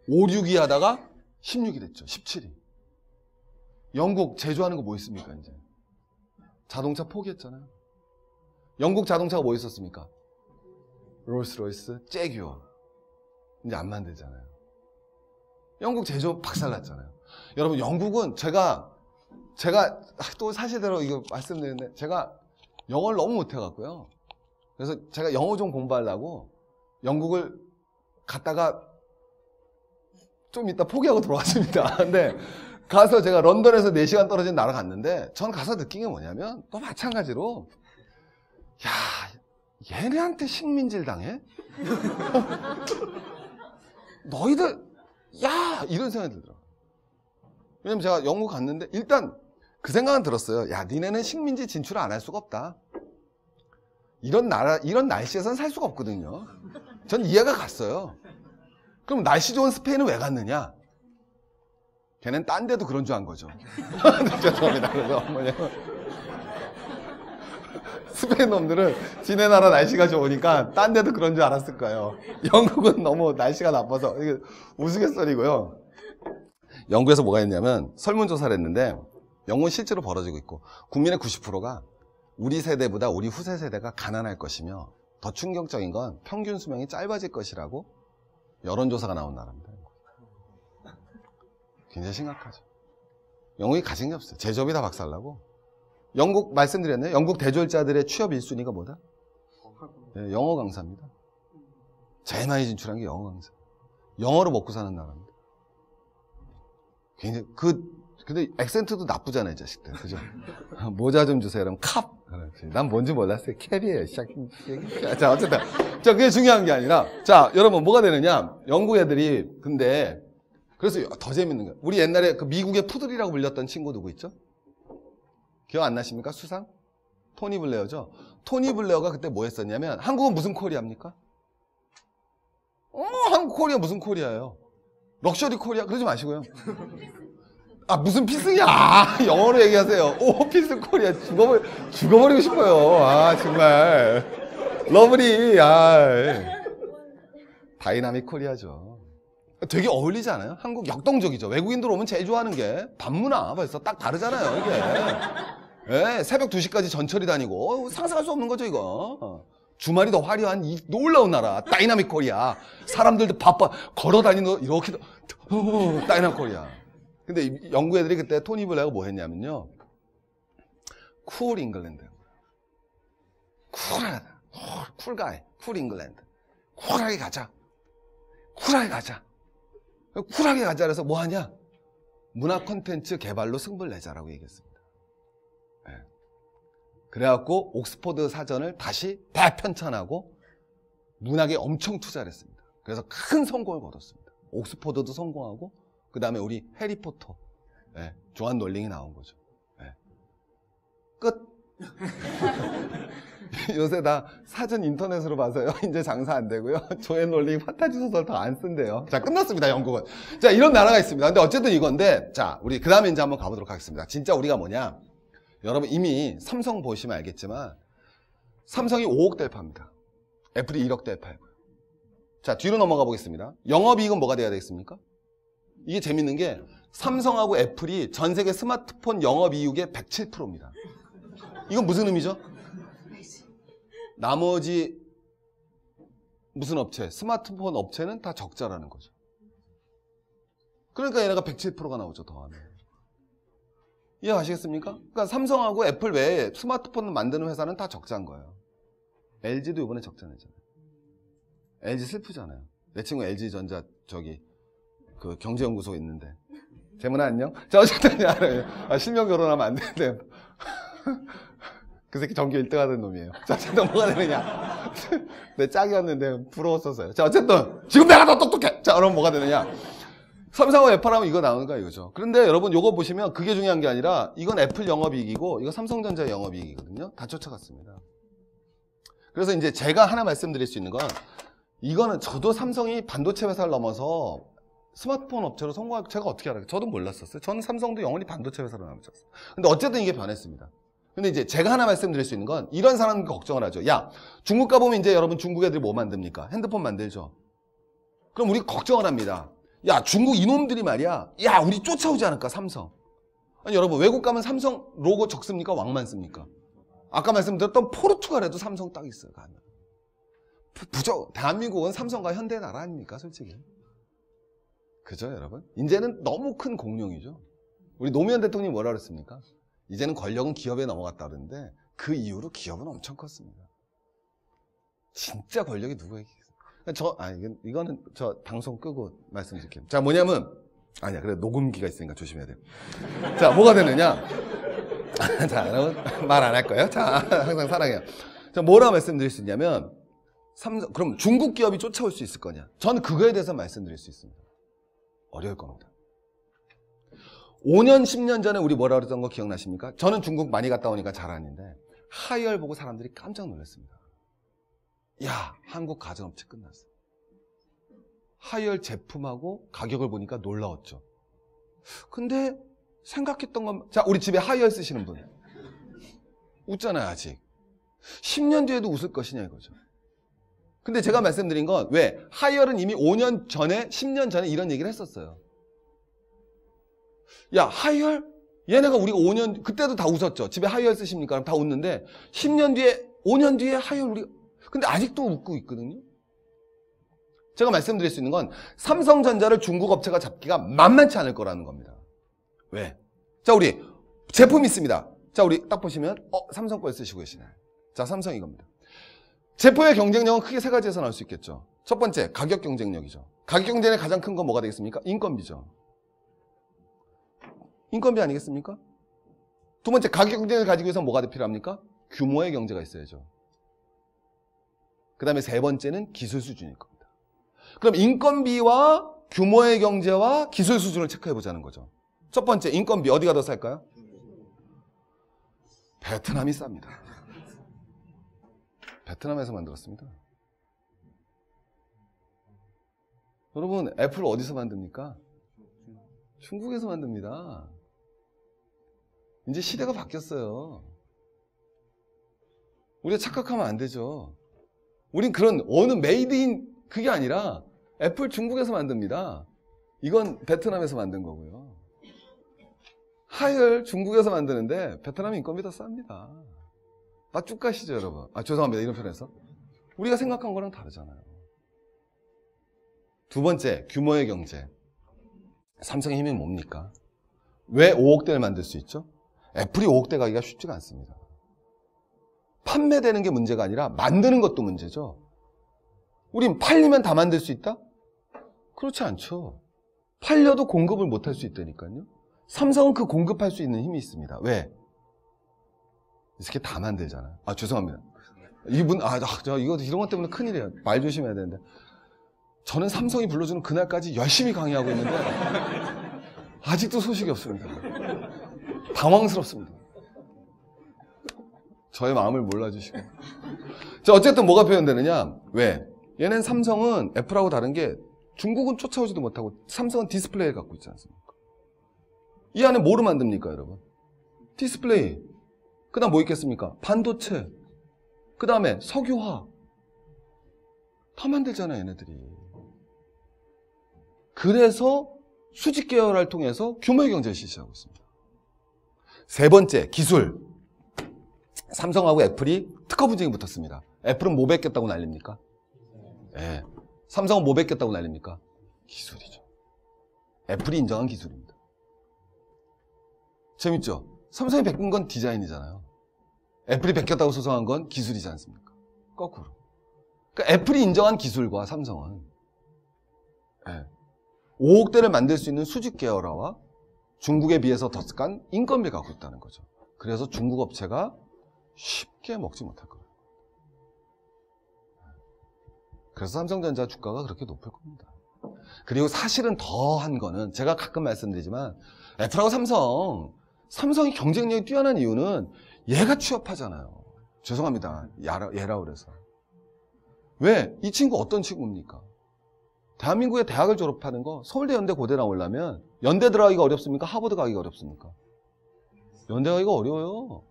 5, 6위 하다가 16이 됐죠. 17위. 영국 제조하는 거 뭐 있습니까 이제? 자동차 포기했잖아요. 영국 자동차가 뭐 있었습니까? 롤스로이스, 제규어. 이제 안 만들잖아요. 영국 제조업 박살났잖아요. 여러분 영국은 제가 또 사실대로 이거 말씀드리는데 제가 영어를 너무 못해갖고요. 그래서 제가 영어 좀 공부하려고 영국을 갔다가 좀 이따 포기하고 들어왔습니다. 근데 가서 제가 런던에서 4시간 떨어진 나라 갔는데 전 가서 느낀 게 뭐냐면 또 마찬가지로 야 얘네한테 식민지를 당해? 너희들 야 이런 생각이 들더라고요. 왜냐면 제가 영국 갔는데 일단 그 생각은 들었어요. 야 니네는 식민지 진출을 안 할 수가 없다. 이런 날씨에선 살 수가 없거든요. 전 이해가 갔어요. 그럼 날씨 좋은 스페인은 왜 갔느냐? 걔는 딴 데도 그런 줄 안 거죠. 죄송합니다. 그래서 뭐냐면 스페인 놈들은 지네 나라 날씨가 좋으니까 딴 데도 그런 줄 알았을 거예요. 영국은 너무 날씨가 나빠서 이게 우스갯소리고요. 영국에서 뭐가 있냐면 설문조사를 했는데 영국은 실제로 벌어지고 있고 국민의 90%가 우리 세대보다 우리 후세 세대가 가난할 것이며 더 충격적인 건 평균 수명이 짧아질 것이라고 여론조사가 나온 나라입니다. 굉장히 심각하죠. 영국이 가진 게 없어요. 제조업이 다 박살나고. 영국 말씀드렸네요. 영국 대졸자들의 취업 1순위가 뭐다? 네, 영어 강사입니다. 제일 많이 진출한 게 영어 강사. 영어로 먹고 사는 나라입니다. 굉장히 근데 액센트도 나쁘잖아요, 이 자식들. 그죠? 모자 좀 주세요. 그럼 캅. 그렇지. 난 뭔지 몰랐어요. 캡이에요. 자, 어쨌든. 자, 그게 중요한 게 아니라. 자, 여러분, 뭐가 되느냐. 영국 애들이, 근데, 그래서 더 재밌는 거예요. 우리 옛날에 그 미국의 푸들이라고 불렸던 친구 누구 있죠? 기억 안 나십니까? 수상? 토니 블레어죠? 토니 블레어가 그때 뭐 했었냐면, 한국은 무슨 코리아입니까? 한국 코리아 무슨 코리아예요? 럭셔리 코리아? 그러지 마시고요. 아, 무슨 피스야? 영어로 얘기하세요. 오, 피스 코리아. 죽어버리고 싶어요. 아, 정말. 러브리. 다이나믹 코리아죠. 되게 어울리지 않아요? 한국 역동적이죠. 외국인들 오면 제일 좋아하는 게 반문화. 벌써 딱 다르잖아요, 이게. 예, 새벽 2시까지 전철이 다니고. 상상할 수 없는 거죠, 이거. 주말이 더 화려한 이 놀라운 나라. 다이나믹 코리아. 사람들도 바빠. 걸어 다니는 이렇게. 다이나믹 코리아. 근데 영국 애들이 그때 토니 블레어가 뭐 했냐면요. 쿨 잉글랜드. 쿨하다. 쿨가이. 쿨 잉글랜드. 쿨하게 가자. 쿨하게 가자. 쿨하게 가자. 그래서 뭐 하냐? 문화 콘텐츠 개발로 승부를 내자라고 얘기했습니다. 네. 그래갖고 옥스퍼드 사전을 다시 대편찬하고 문학에 엄청 투자를 했습니다. 그래서 큰 성공을 거뒀습니다. 옥스퍼드도 성공하고 그 다음에 우리 해리포터, 네, 조한 롤링이 나온 거죠. 네. 끝. 요새 다 사전 인터넷으로 봐서요. 이제 장사 안 되고요. 조한 롤링 판타지 소설 더 안 쓴대요. 자, 끝났습니다, 영국은. 자, 이런 나라가 있습니다. 근데 어쨌든 이건데, 자, 우리 그 다음에 이제 한번 가보도록 하겠습니다. 진짜 우리가 뭐냐. 여러분 이미 삼성 보시면 알겠지만, 삼성이 5억대를 팝니다. 애플이 1억대를 팔고요. 자, 뒤로 넘어가 보겠습니다. 영업이익은 뭐가 돼야 되겠습니까? 이게 재밌는 게 삼성하고 애플이 전 세계 스마트폰 영업이익의 107%입니다. 이건 무슨 의미죠? 나머지 무슨 업체, 스마트폰 업체는 다 적자라는 거죠. 그러니까 얘네가 107%가 나오죠, 더하면. 이해가시겠습니까? 그러니까 삼성하고 애플 외에 스마트폰을 만드는 회사는 다 적자인 거예요. LG도 이번에 적자 내잖아요. LG 슬프잖아요. 내 친구 LG전자 그 경제연구소에 있는데. 재문아 안녕? 자, 어쨌든 실명 결혼하면 안 되는데. 그 새끼 전교 1등 하던 놈이에요. 자, 어쨌든 뭐가 되느냐. 내 짝이었는데 부러웠었어요. 자, 어쨌든 지금 내가 더 똑똑해. 자, 그럼 뭐가 되느냐. 삼성하고 애플 하면 이거 나오는 거야 이거죠. 그런데 여러분 요거 보시면 그게 중요한 게 아니라 이건 애플 영업이익이고 이거 삼성전자의 영업이익이거든요. 다 쫓아갔습니다. 그래서 이제 제가 하나 말씀드릴 수 있는 건 이거는 저도 삼성이 반도체 회사를 넘어서 스마트폰 업체로 성공할 제가 어떻게 알아요? 저도 몰랐었어요. 저는 삼성도 영원히 반도체 회사로 남았었어요. 근데 어쨌든 이게 변했습니다. 근데 이제 제가 하나 말씀드릴 수 있는 건 이런 사람들 걱정을 하죠. 야, 중국 가보면 이제 여러분 중국 애들이 뭐 만듭니까? 핸드폰 만들죠. 그럼 우리 걱정을 합니다. 야, 중국 이놈들이 말이야. 야, 우리 쫓아오지 않을까, 삼성. 아니, 여러분, 외국 가면 삼성 로고 적습니까? 왕만 씁니까? 아까 말씀드렸던 포르투갈에도 삼성 딱 있어요, 가면. 대한민국은 삼성과 현대 나라 아닙니까, 솔직히? 그죠, 여러분? 이제는 너무 큰 공룡이죠. 우리 노무현 대통령이 뭐라 그랬습니까? 이제는 권력은 기업에 넘어갔다 그러는데 그 이후로 기업은 엄청 컸습니다. 진짜 권력이 누구에게? 이거는 저 방송 끄고 말씀드릴게요. 자, 뭐냐면, 아니야, 그래, 녹음기가 있으니까 조심해야 돼요. 자, 뭐가 되느냐? 자, 여러분, 말 안 할 거예요? 자, 항상 사랑해요. 자, 뭐라 말씀드릴 수 있냐면, 그럼 중국 기업이 쫓아올 수 있을 거냐? 저는 그거에 대해서 말씀드릴 수 있습니다. 어려울 겁니다. 5년, 10년 전에 우리 뭐라 그랬던 거 기억나십니까? 저는 중국 많이 갔다 오니까 잘 아는데, 하이얼 보고 사람들이 깜짝 놀랐습니다. 야, 한국 가전업체 끝났어. 하이얼 제품하고 가격을 보니까 놀라웠죠. 근데 생각했던 건, 자, 우리 집에 하이얼 쓰시는 분. 웃잖아요, 아직. 10년 뒤에도 웃을 것이냐 이거죠. 근데 제가 말씀드린 건 왜? 하이얼은 이미 5년 전에, 10년 전에 이런 얘기를 했었어요. 야, 하이얼? 얘네가 우리가 5년, 그때도 다 웃었죠. 집에 하이얼 쓰십니까? 그럼 다 웃는데, 10년 뒤에, 5년 뒤에 하이얼 우리가, 근데 아직도 웃고 있거든요. 제가 말씀드릴 수 있는 건 삼성전자를 중국 업체가 잡기가 만만치 않을 거라는 겁니다. 왜? 자, 우리 제품 있습니다. 자, 우리 딱 보시면 삼성 걸 쓰시고 계시나요? 자, 삼성 이겁니다. 제품의 경쟁력은 크게 세 가지에서 나올 수 있겠죠. 첫 번째, 가격 경쟁력이죠. 가격 경쟁의 가장 큰 건 뭐가 되겠습니까? 인건비죠. 인건비 아니겠습니까? 두 번째, 가격 경쟁을 가지기 위해서 뭐가 필요합니까? 규모의 경제가 있어야죠. 그 다음에 세 번째는 기술 수준일 겁니다. 그럼 인건비와 규모의 경제와 기술 수준을 체크해 보자는 거죠. 첫 번째, 인건비 어디가 더 쌀까요? 베트남이 쌉니다. 베트남에서 만들었습니다. 여러분, 애플 어디서 만듭니까? 중국에서 만듭니다. 이제 시대가 바뀌었어요. 우리가 착각하면 안 되죠. 우린 그런 어느 메이드인 그게 아니라 애플 중국에서 만듭니다. 이건 베트남에서 만든 거고요. 하이얼 중국에서 만드는데 베트남 인건비 더 쌉니다. 나 쭉 가시죠, 여러분. 죄송합니다. 이런 표현에서. 우리가 생각한 거랑 다르잖아요. 두 번째, 규모의 경제. 삼성의 힘이 뭡니까? 왜 5억대를 만들 수 있죠? 애플이 5억대 가기가 쉽지가 않습니다. 판매되는 게 문제가 아니라 만드는 것도 문제죠. 우린 팔리면 다 만들 수 있다? 그렇지 않죠. 팔려도 공급을 못할 수 있다니까요. 삼성은 그 공급할 수 있는 힘이 있습니다. 왜? 이렇게 다 만들잖아요. 죄송합니다. 이분, 이런 것 때문에 큰일이에요. 말 조심해야 되는데. 저는 삼성이 불러주는 그날까지 열심히 강의하고 있는데, 아직도 소식이 없습니다. 당황스럽습니다. 저의 마음을 몰라주시고. 자, 어쨌든 뭐가 표현되느냐? 왜? 얘는 삼성은 애플하고 다른 게 중국은 쫓아오지도 못하고 삼성은 디스플레이를 갖고 있지 않습니까? 이 안에 뭐를 만듭니까, 여러분? 디스플레이. 그 다음 뭐 있겠습니까? 반도체. 그 다음에 석유화. 다 만들잖아요, 얘네들이. 그래서 수직 계열화를 통해서 규모의 경제를 실시하고 있습니다. 세 번째, 기술. 삼성하고 애플이 특허 분쟁이 붙었습니다. 애플은 뭐 뺏겼다고 난립니까? 네. 삼성은 뭐 뺏겼다고 난립니까? 기술이죠. 애플이 인정한 기술입니다. 재밌죠? 삼성이 뺏긴 건 디자인이잖아요. 애플이 뺏겼다고 소송한 건 기술이지 않습니까? 거꾸로. 그러니까 애플이 인정한 기술과 삼성은 5억대를 만들 수 있는 수직 계열화와 중국에 비해서 더 싼 인건비를 갖고 있다는 거죠. 그래서 중국 업체가 쉽게 먹지 못할 거예요. 그래서 삼성전자 주가가 그렇게 높을 겁니다. 그리고 사실은 더한 거는 제가 가끔 말씀드리지만 애플하고 삼성이 경쟁력이 뛰어난 이유는 얘가 취업하잖아요. 죄송합니다. 얘라 그래서. 왜? 이 친구 어떤 친구입니까? 대한민국의 대학을 졸업하는 거 서울대, 연대, 고대 나오려면 연대 들어가기가 어렵습니까? 하버드 가기가 어렵습니까? 연대 가기가 어려워요.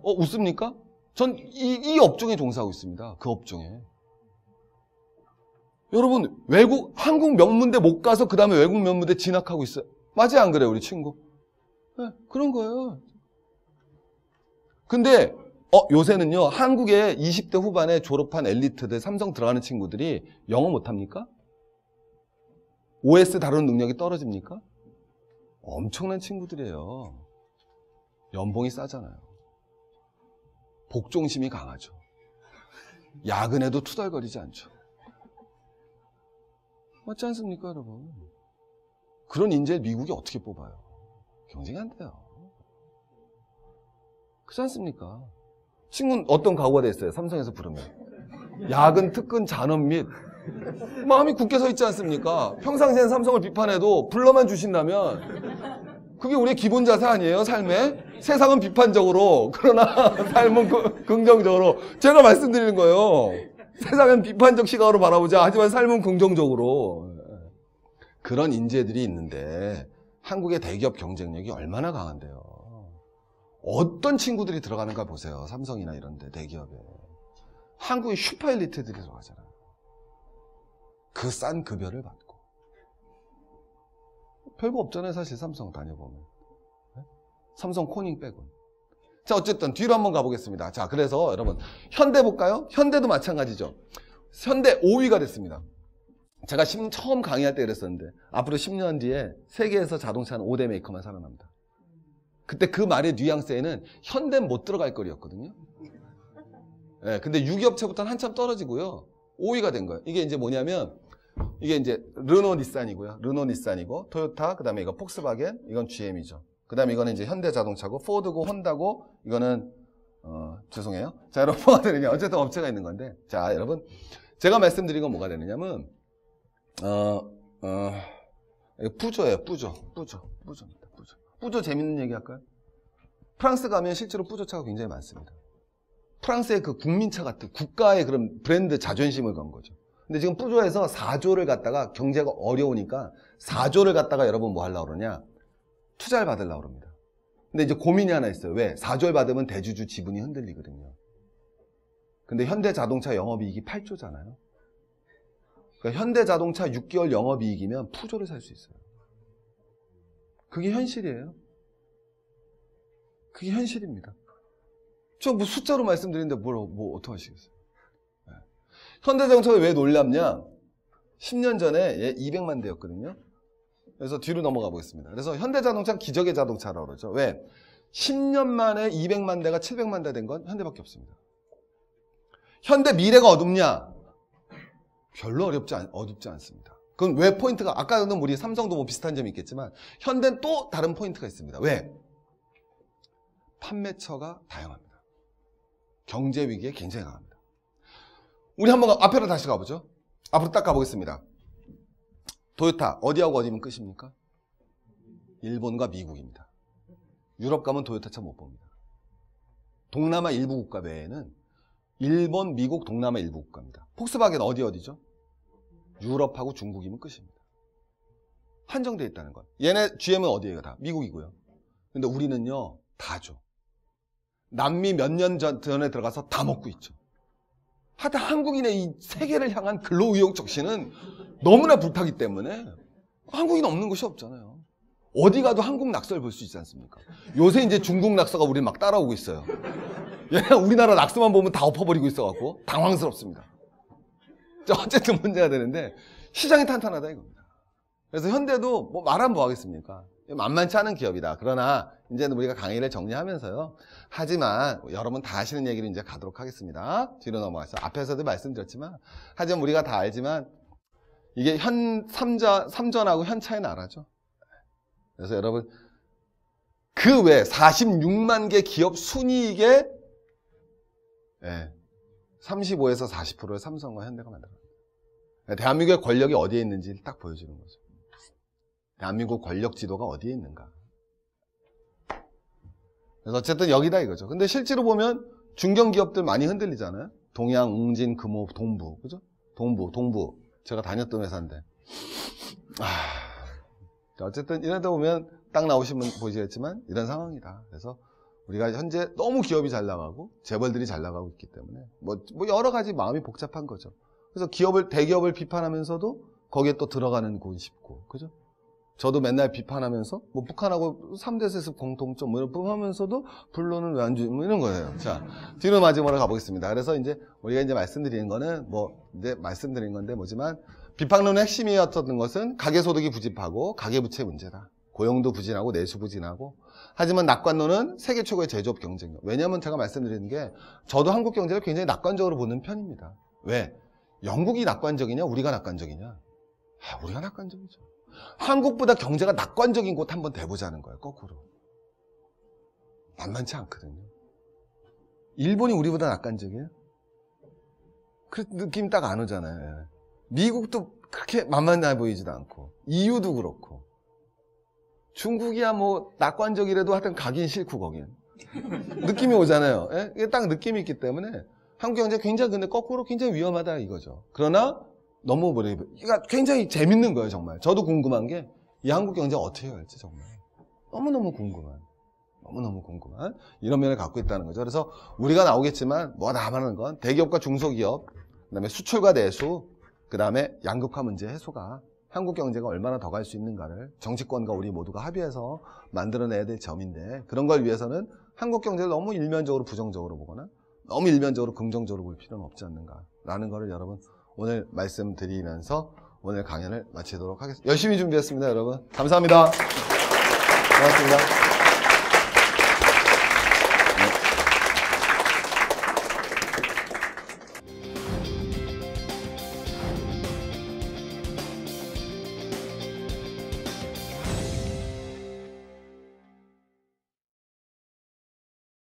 웃습니까? 전 이 업종에 종사하고 있습니다. 그 업종에. 여러분, 한국 명문대 못 가서 그 다음에 외국 명문대 진학하고 있어요. 맞아요, 안 그래요, 우리 친구? 네, 그런 거예요. 근데, 요새는요, 한국의 20대 후반에 졸업한 엘리트들, 삼성 들어가는 친구들이 영어 못합니까? OS 다루는 능력이 떨어집니까? 엄청난 친구들이에요. 연봉이 싸잖아요. 복종심이 강하죠. 야근에도 투덜거리지 않죠. 맞지 않습니까, 여러분? 그런 인재 미국이 어떻게 뽑아요? 경쟁이 안 돼요. 그렇지 않습니까? 친구는 어떤 각오가 됐어요? 삼성에서 부르면. 야근, 특근, 잔업 및 마음이 굳게 서 있지 않습니까? 평상시엔 삼성을 비판해도 불러만 주신다면 그게 우리의 기본 자세 아니에요? 삶에? 세상은 비판적으로 그러나 삶은 긍정적으로. 제가 말씀드리는 거예요. 세상은 비판적 시각으로 바라보자. 하지만 삶은 긍정적으로. 그런 인재들이 있는데 한국의 대기업 경쟁력이 얼마나 강한데요. 어떤 친구들이 들어가는가 보세요. 삼성이나 이런 데 대기업에. 한국의 슈퍼 엘리트들이 들어가잖아요. 그 싼 급여를 받고. 별거 없잖아요, 사실 삼성 다녀보면. 삼성 코닝 빼곤. 자, 어쨌든 뒤로 한번 가보겠습니다. 자, 그래서 여러분 현대 볼까요? 현대도 마찬가지죠. 현대 5위가 됐습니다. 제가 처음 강의할 때 그랬었는데 앞으로 10년 뒤에 세계에서 자동차는 5대 메이커만 살아납니다. 그때 그 말의 뉘앙스에는 현대는 못 들어갈 거리였거든요. 네, 근데 6위 업체부터는 한참 떨어지고요. 5위가 된 거예요. 이게 이제 뭐냐면 이게 이제 르노 닛산이고요. 르노 닛산이고 토요타, 그다음에 이거 폭스바겐, 이건 GM이죠. 그 다음에 이거는 이제 현대자동차고, 포드고, 혼다고, 이거는, 죄송해요. 자, 여러분, 뭐가 되느냐. 어쨌든 업체가 있는 건데. 자, 여러분. 제가 말씀드린 건 뭐가 되느냐면, 뿌조예요, 뿌조입니다, 뿌조 재밌는 얘기 할까요? 프랑스 가면 실제로 뿌조차가 굉장히 많습니다. 프랑스의 그 국민차 같은 국가의 그런 브랜드 자존심을 건 거죠. 근데 지금 뿌조에서 4조를 갖다가 경제가 어려우니까 4조를 갖다가 여러분 뭐 하려고 그러냐? 투자를 받으려고 그럽니다. 근데 이제 고민이 하나 있어요. 왜? 4조를 받으면 대주주 지분이 흔들리거든요. 근데 현대자동차 영업이익이 8조잖아요. 그러니까 현대자동차 6개월 영업이익이면 푸조를 살 수 있어요. 그게 현실이에요. 그게 현실입니다. 저 뭐 숫자로 말씀드리는데 뭐 어떻게 하시겠어요? 네. 현대자동차가 왜 놀랍냐? 10년 전에 얘 200만 대였거든요. 그래서 뒤로 넘어가 보겠습니다. 그래서 현대자동차는 기적의 자동차라고 그러죠. 왜? 10년 만에 200만 대가 700만 대 된 건 현대밖에 없습니다. 현대 미래가 어둡냐? 별로 어둡지 않습니다. 그건 왜 포인트가, 아까는 우리 삼성도 뭐 비슷한 점이 있겠지만, 현대는 또 다른 포인트가 있습니다. 왜? 판매처가 다양합니다. 경제 위기에 굉장히 강합니다. 우리 한번 앞으로 다시 가보죠. 앞으로 딱 가보겠습니다. 도요타, 어디하고 어디면 끝입니까? 일본과 미국입니다. 유럽 가면 도요타 차 못 봅니다. 동남아 일부 국가 외에는 일본, 미국, 동남아 일부 국가입니다. 폭스바겐 어디죠? 유럽하고 중국이면 끝입니다. 한정되어 있다는 것. 얘네 GM은 어디에요? 다 미국이고요. 근데 우리는요, 다 줘. 남미 몇 년 전에 들어가서 다 먹고 있죠. 하여튼 한국인의 이 세계를 향한 근로의욕 적신은 너무나 불타기 때문에 한국인 없는 곳이 없잖아요. 어디 가도 한국 낙서를 볼 수 있지 않습니까? 요새 이제 중국 낙서가 우리 막 따라오고 있어요. 우리나라 낙서만 보면 다 엎어버리고 있어갖고 당황스럽습니다. 어쨌든 문제가 되는데 시장이 탄탄하다 이겁니다. 그래서 현대도 뭐 말하면 뭐 하겠습니까? 만만치 않은 기업이다. 그러나 이제는 우리가 강의를 정리하면서요. 하지만 여러분 다 아시는 얘기를 이제 가도록 하겠습니다. 뒤로 넘어가서 앞에서도 말씀드렸지만 하지만 우리가 다 알지만 이게 삼전하고 현차의 나라죠. 그래서 여러분 그 외 46만 개 기업 순이익의 35에서 40%를 삼성과 현대가 만들어요. 대한민국의 권력이 어디에 있는지 딱 보여주는 거죠. 대한민국 권력 지도가 어디에 있는가. 그래서 어쨌든 여기다 이거죠. 근데 실제로 보면 중견기업들 많이 흔들리잖아요. 동양, 웅진, 금호, 동부. 그죠? 동부. 제가 다녔던 회사인데. 어쨌든 이런 데 보면 딱 나오시면 보시겠지만 이런 상황이다. 그래서 우리가 현재 너무 기업이 잘 나가고 재벌들이 잘 나가고 있기 때문에 뭐 여러 가지 마음이 복잡한 거죠. 그래서 대기업을 비판하면서도 거기에 또 들어가는 곳이 싶고, 그죠? 저도 맨날 비판하면서 뭐 북한하고 3대 세습 공통점 뭐 이런 하면서도 불로는 왜 안 주지 뭐 이런 거예요. 자, 뒤로 마지막으로 가보겠습니다. 그래서 이제 우리가 이제 말씀드리는 거는 말씀드린 건데 뭐지만 비판론의 핵심이었던 것은 가계소득이 부집하고 가계부채 문제다. 고용도 부진하고 내수 부진하고. 하지만 낙관론은 세계 최고의 제조업 경쟁력. 왜냐하면 제가 말씀드리는 게 저도 한국 경제를 굉장히 낙관적으로 보는 편입니다. 왜? 영국이 낙관적이냐 우리가 낙관적이냐? 우리가 낙관적이죠. 한국보다 경제가 낙관적인 곳 한번 대보자는 거예요. 거꾸로. 만만치 않거든요. 일본이 우리보다 낙관적이에요? 그 느낌 딱 안 오잖아요. 미국도 그렇게 만만해 보이지도 않고 EU도 그렇고 중국이야 뭐 낙관적이라도 하여튼 가긴 싫고 거긴 느낌이 오잖아요. 이게 딱 느낌이 있기 때문에 한국 경제가 굉장히 근데 거꾸로 굉장히 위험하다 이거죠. 그러나 너무 그러니까 굉장히 재밌는 거예요 정말. 저도 궁금한 게 이 한국 경제가 어떻게 갈지 정말 너무너무 궁금한 이런 면을 갖고 있다는 거죠. 그래서 우리가 나오겠지만 뭐 남아는 건 대기업과 중소기업, 그다음에 수출과 내수, 그다음에 양극화 문제 해소가 한국 경제가 얼마나 더 갈 수 있는가를 정치권과 우리 모두가 합의해서 만들어내야 될 점인데 그런 걸 위해서는 한국 경제를 너무 일면적으로 부정적으로 보거나 너무 일면적으로 긍정적으로 볼 필요는 없지 않는가라는 거를 여러분 오늘 말씀드리면서 오늘 강연을 마치도록 하겠습니다. 열심히 준비했습니다, 여러분. 감사합니다. 고맙습니다.